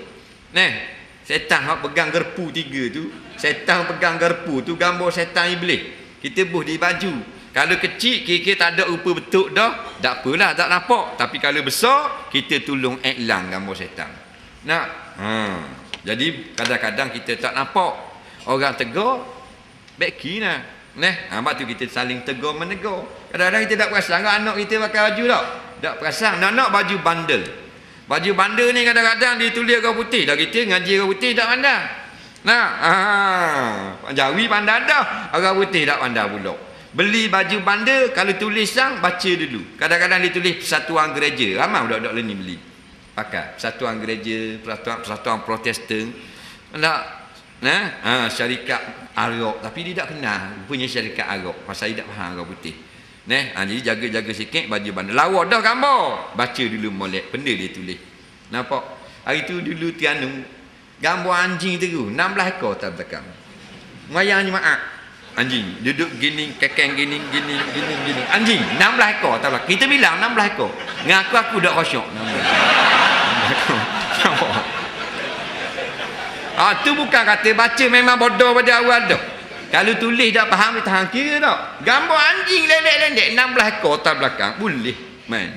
Setan hak pegang gerpu 3 tu, setan pegang gerpu tu gambar setan iblis. Kita buh di baju. Kalau kecil kira-kira tak ada rupa betul dah, tak apalah, tak nampak. Tapi kalau besar, kita tolong iklan gambar setan. Jadi kadang-kadang kita tak nampak. Orang tegur, beki lah. Sebab tu kita saling tegur menegur. Kadang-kadang kita tak perasan anak kita pakai baju tak? Tak perasan. Nak baju bandel. Baju bandel ni kadang-kadang dia tulis orang putih. Dah kita ngaji orang putih tak pandai. Jawi pandai dah. Orang putih tak pandai pula. Beli baju bandel, kalau tulisan baca dulu. Kadang-kadang dia tulis Persatuan Gereja. Ramai budak-budak lain ni beli. Pakai Persatuan Gereja, Persatuan Protestan. Syarikat Arab, tapi dia tak kenal punya syarikat Arab pasal dia tak faham orang putih. Jadi jaga-jaga sikit baju bandar. Lawa dah gambar, baca dulu molek benda dia tulis. Nampak? Hari tu dulu Tianu gambar anjing tu 16 ekor atas belakang. Mayang jemaah. Anjing duduk gini, kekeng gini. Anjing 16 ekor atas belakang. Kita bilang 16 ekor. Ngaku dak khusyuk 16 ekor. Tu bukan kata baca memang bodoh pada awal dah. Kalau tulis tak faham dia tahan kira tak. Gambar anjing lelek-lelek 16 ekor atas belakang boleh main.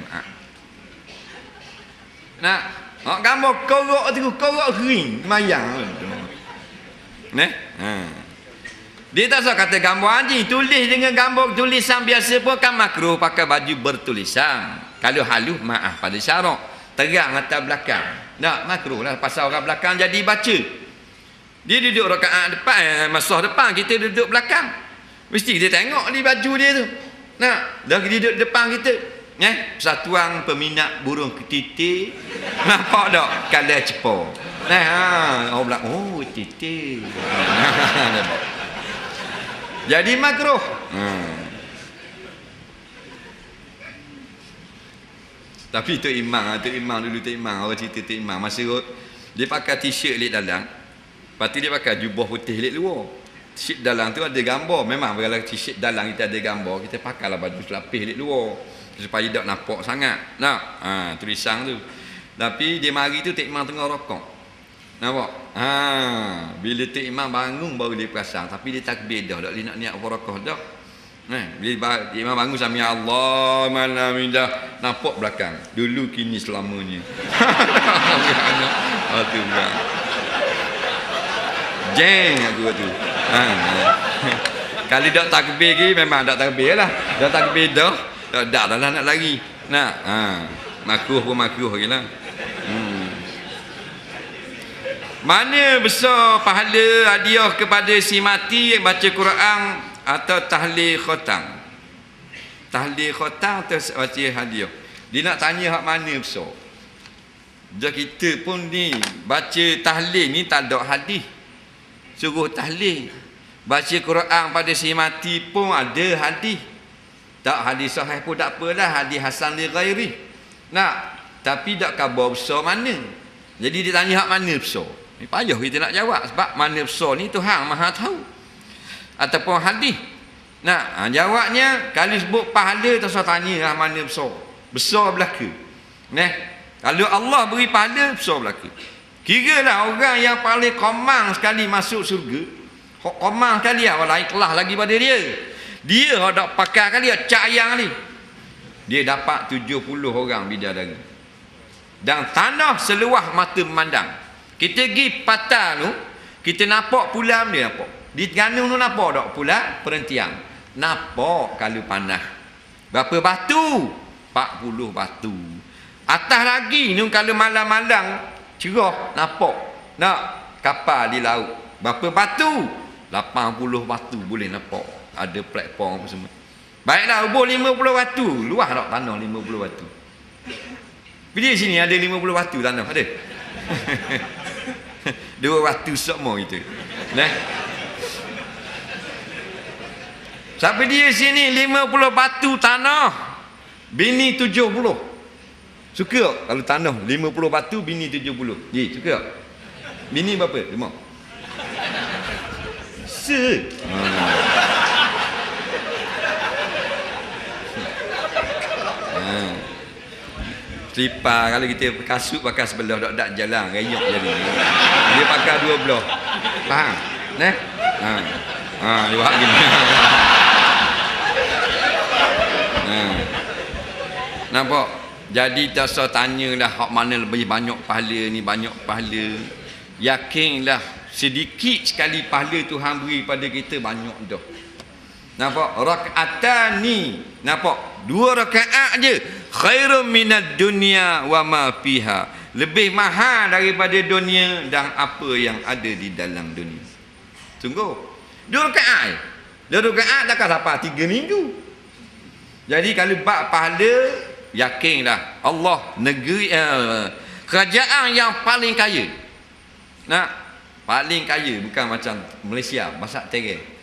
Gambar korok tu, korok kering mayang. Dia tak usah kata gambar anjing, tulis dengan gambar tulisan biasa pun kan makruh pakai baju bertulisan. Kalau halus maaf pada syarak. Terang atas belakang. Tak makruh lah pasal orang belakang jadi baca. Dia duduk rakaat depan, masah depan, kita duduk belakang. Mesti kita tengok di baju dia tu. Dah dia duduk depan kita. Persatuan Peminat Burung Ketitik. Nampak tak? Kala cepo. Orang bilang, oh titik. Jadi makruh. Tapi Tok Imam dulu Tok Imam, orang cerita Tok Imam masa dia pakai t-shirt lik dalam. Lepas tu dia pakai jubah putih lik luar. T-shirt dalam tu ada gambar. Memang kalau t-shirt dalam kita ada gambar, kita pakailah baju selapis lik luar supaya tak nampak sangat. Tulisan tu. Tapi dia mari tu Tok Imam tengah rokok. Nampak? Bila Tok Imam bangun baru dia perasan, tapi dia takbir dah, tak boleh nak niat rokok dah. Bila Imam bangun sami Allah malamindah, nampak belakang. Dulu kini selamanya. Tu bukan. Jeng aku tu. Kalau tak takbir lagi memang tak takbir lah. Dah takbir dah, dah lah nak lagi. Makruh pun makruh lagi lah. Mana besar pahala hadiah kepada si mati yang baca Quran atau tahlil khatam? Tahlil khatam atau baca hadiah? Dia nak tanya hak mana besar? Jadi kita pun ni baca tahlil ni tak ada hadis suruh tahlil. Baca Quran pada si mati pun ada hadis. Tak hadis sahih pun tak apalah, hadis hasan li ghairi. Tapi tak khabar besar mana. Jadi dia tanya hak mana besar. Ni payah kita nak jawab sebab mana besar ni Tuhan Maha tahu. Ataupun hadis. Jawabnya kalau sebut pahala tak usah tanya mana besar. Besar belaka. Kalau Allah beri pahala besar belaka. Kiralah orang yang paling komang sekali masuk surga. Komang sekali orang lain kelas lagi pada dia. Dia ada pakai kali cayang ni. Dia dapat 70 orang bidadari. Dan tanah seluas mata memandang. Kita pergi patah tu, kita nampak pulau dia nampak. Di Terengganu tu nampak tak pulau perhentian. Nampak kalau panas. Berapa batu? 40 batu. Atas lagi ni kalau malam-malam cerah nampak. Kapal di laut. Berapa batu? 80 batu boleh nampak. Ada platform apa semua. Baiklah, ubur 50 batu. Luas tak tanah 50 batu. Pergi sini ada 50 batu tanah ada. 2 batu semua itu. Sampai dia sini 50 batu tanah. Bini 70. Suka tak? Kalau tanah 50 batu bini 70. Suka tak? Bini berapa? 5. Selipar kalau kita kasut pakai sebelah tak jalan rayok jadi. Dia pakai 2 belah. Faham? Dia buat gini. Nampak? Jadi tak usah tanyalah hak mana lebih banyak pahala ni, banyak pahala. Yakinlah sedikit sekali pahala Tuhan beri pada kita banyak dah. Nampak? Rakaatan ni, nampak? 2 rakaat je. Khairun minad dunya wa ma fiha. Lebih mahal daripada dunia dan apa yang ada di dalam dunia. Sungguh. 2 rakaat. 2 rakaat dah sampai 3 minggu. Jadi kalau bab pahala, yakinlah Allah negeri kerajaan yang paling kaya. Paling kaya bukan macam Malaysia, masak terai.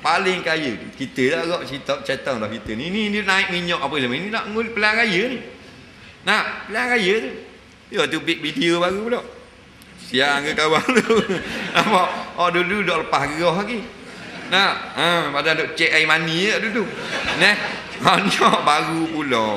Paling kaya kita dah agak cerita dah kita ni dia naik minyak apa semua ni nak ngul pelan raya ni. Pelan raya tu. Dia tu big video baru pula. Siang ke kawan tu. Nampak? Dulu dah lepas gerah lagi. Pada duk cek air mani je dulu. Banyak baru pula.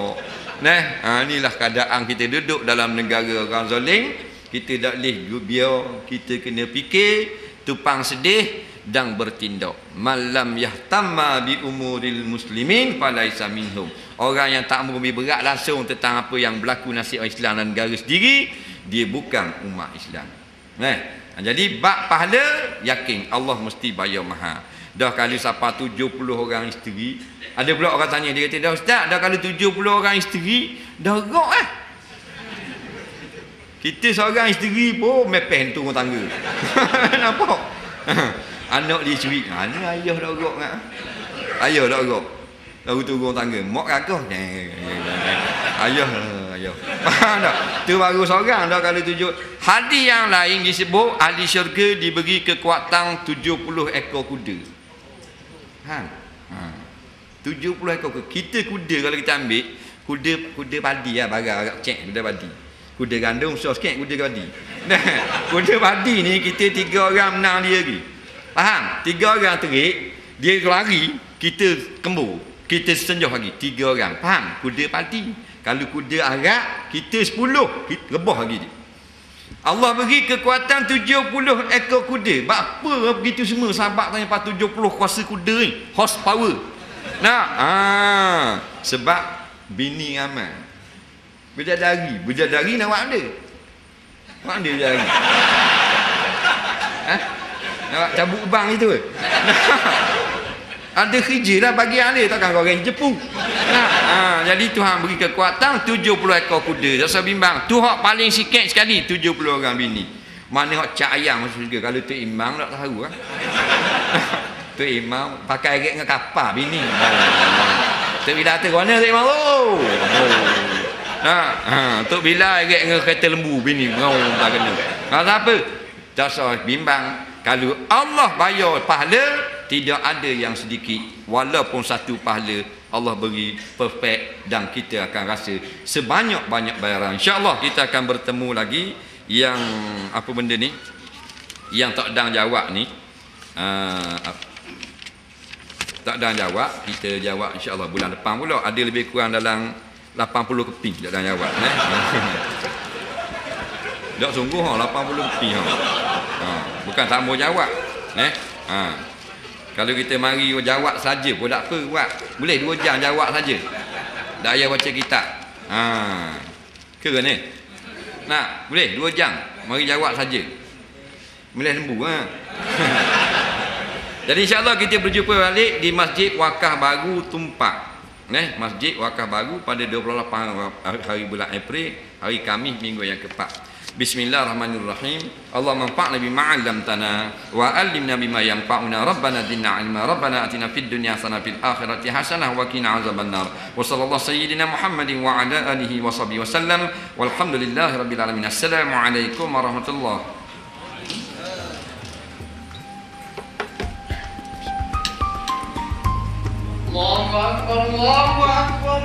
Inilah keadaan kita duduk dalam negara orang zalim. Kita tak boleh biar, kita kena fikir, tupang sedih dan bertindak. Malam yahtamma bi umuril muslimin falaisa minhum. Orang yang tak mengambil berat langsung tentang apa yang berlaku nasib Islam dan negara sendiri, dia bukan umat Islam. Jadi bab pahala, yakin Allah mesti bayar mahal. Dah kalau siapa 70 orang isteri, ada pula orang tanya, dia kata, dah ustaz, dah kalau 70 orang isteri, dah rok kita seorang isteri pun mepeh tu rumah tangga. Nampak? Anak dia curi, mana ayah dah rok kan? Ayah dah rok. Lalu turun tangga. Mak rakuh. Ayah. Faham tak? Tu baru seorang dah kalau 7. Hadis yang lain disebut ahli syurga diberi kekuatan 70 ekor kuda. Faham? 70 ekor kuda. Kita kuda kalau kita ambil, kuda padi lah, barang agak cek kuda padi. Kuda gandum susah sikit kuda padi. Nah, kuda padi ni kita 3 orang menang dia lagi. Faham? 3 orang terik, dia lari, kita kembur. Kita senjoh lagi 3 orang. Faham? Kuda padi. Kalau kuda arak, kita 10, kita rebah lagi dia. Allah bagi kekuatan 70 ekor kuda. Apa begitu semua sahabat tanya 70 kuasa kuda ni, horsepower. Nah, sebab bini aman. Bidadari nak buat ada. Buat ada bidadari. Nak cabut ubang itu. Ada kerja lah bagi ahli, takkan kau orang jepu. Jadi Tuhan beri kekuatan 70 ekor kuda. Rasa bimbang. Tu hak paling sikit sekali 70 orang bini. Mana hak cak ayam masuk juga. Kalau tu imam tak tahu lah. Tu imam pakai air dengan kapal bini. Tu bila tu mana tu imam? Tu bila air dengan kereta lembu bini. Tak kena. Kalau apa? Rasa bimbang. Kalau Allah bayar pahala, tidak ada yang sedikit. Walaupun satu pahala Allah beri perfect dan kita akan rasa sebanyak-banyak bayaran. InsyaAllah kita akan bertemu lagi yang apa benda ni? Yang tak dang jawab ni. Tak dang jawab, kita jawab insyaAllah bulan depan pula. Ada lebih kurang dalam 80 keping tak dang jawab. Tak sungguh 80 keping. Bukan tak mau jawab. Kalau kita mari jawab saja pun tak apa buat. Boleh 2 jam jawab saja. Tak payah baca kitab. Ke ni? Nak, boleh 2 jam mari jawab saja. Boleh lembu Jadi insya-Allah kita berjumpa balik di Masjid Wakaf Baru Tumpak. Masjid Wakaf Baru pada 28 hari bulan April, hari Khamis minggu yang ke-4. Bismillahirrahmanirrahim. Allahumma anfa'na bima 'allamtana wa 'allimna bima yanfa'una. Rabbana zidna 'ilma. Rabbana atina fid dunya hasanah fil akhirati hasanah wa qina 'adzabannar. Wa sallallahu sayyidina Muhammadin wa 'ala alihi wa sahbihi wasallam. Walhamdulillahi rabbil alamin. Assalamualaikum warahmatullahi. Allahu akbar, Allahu akbar.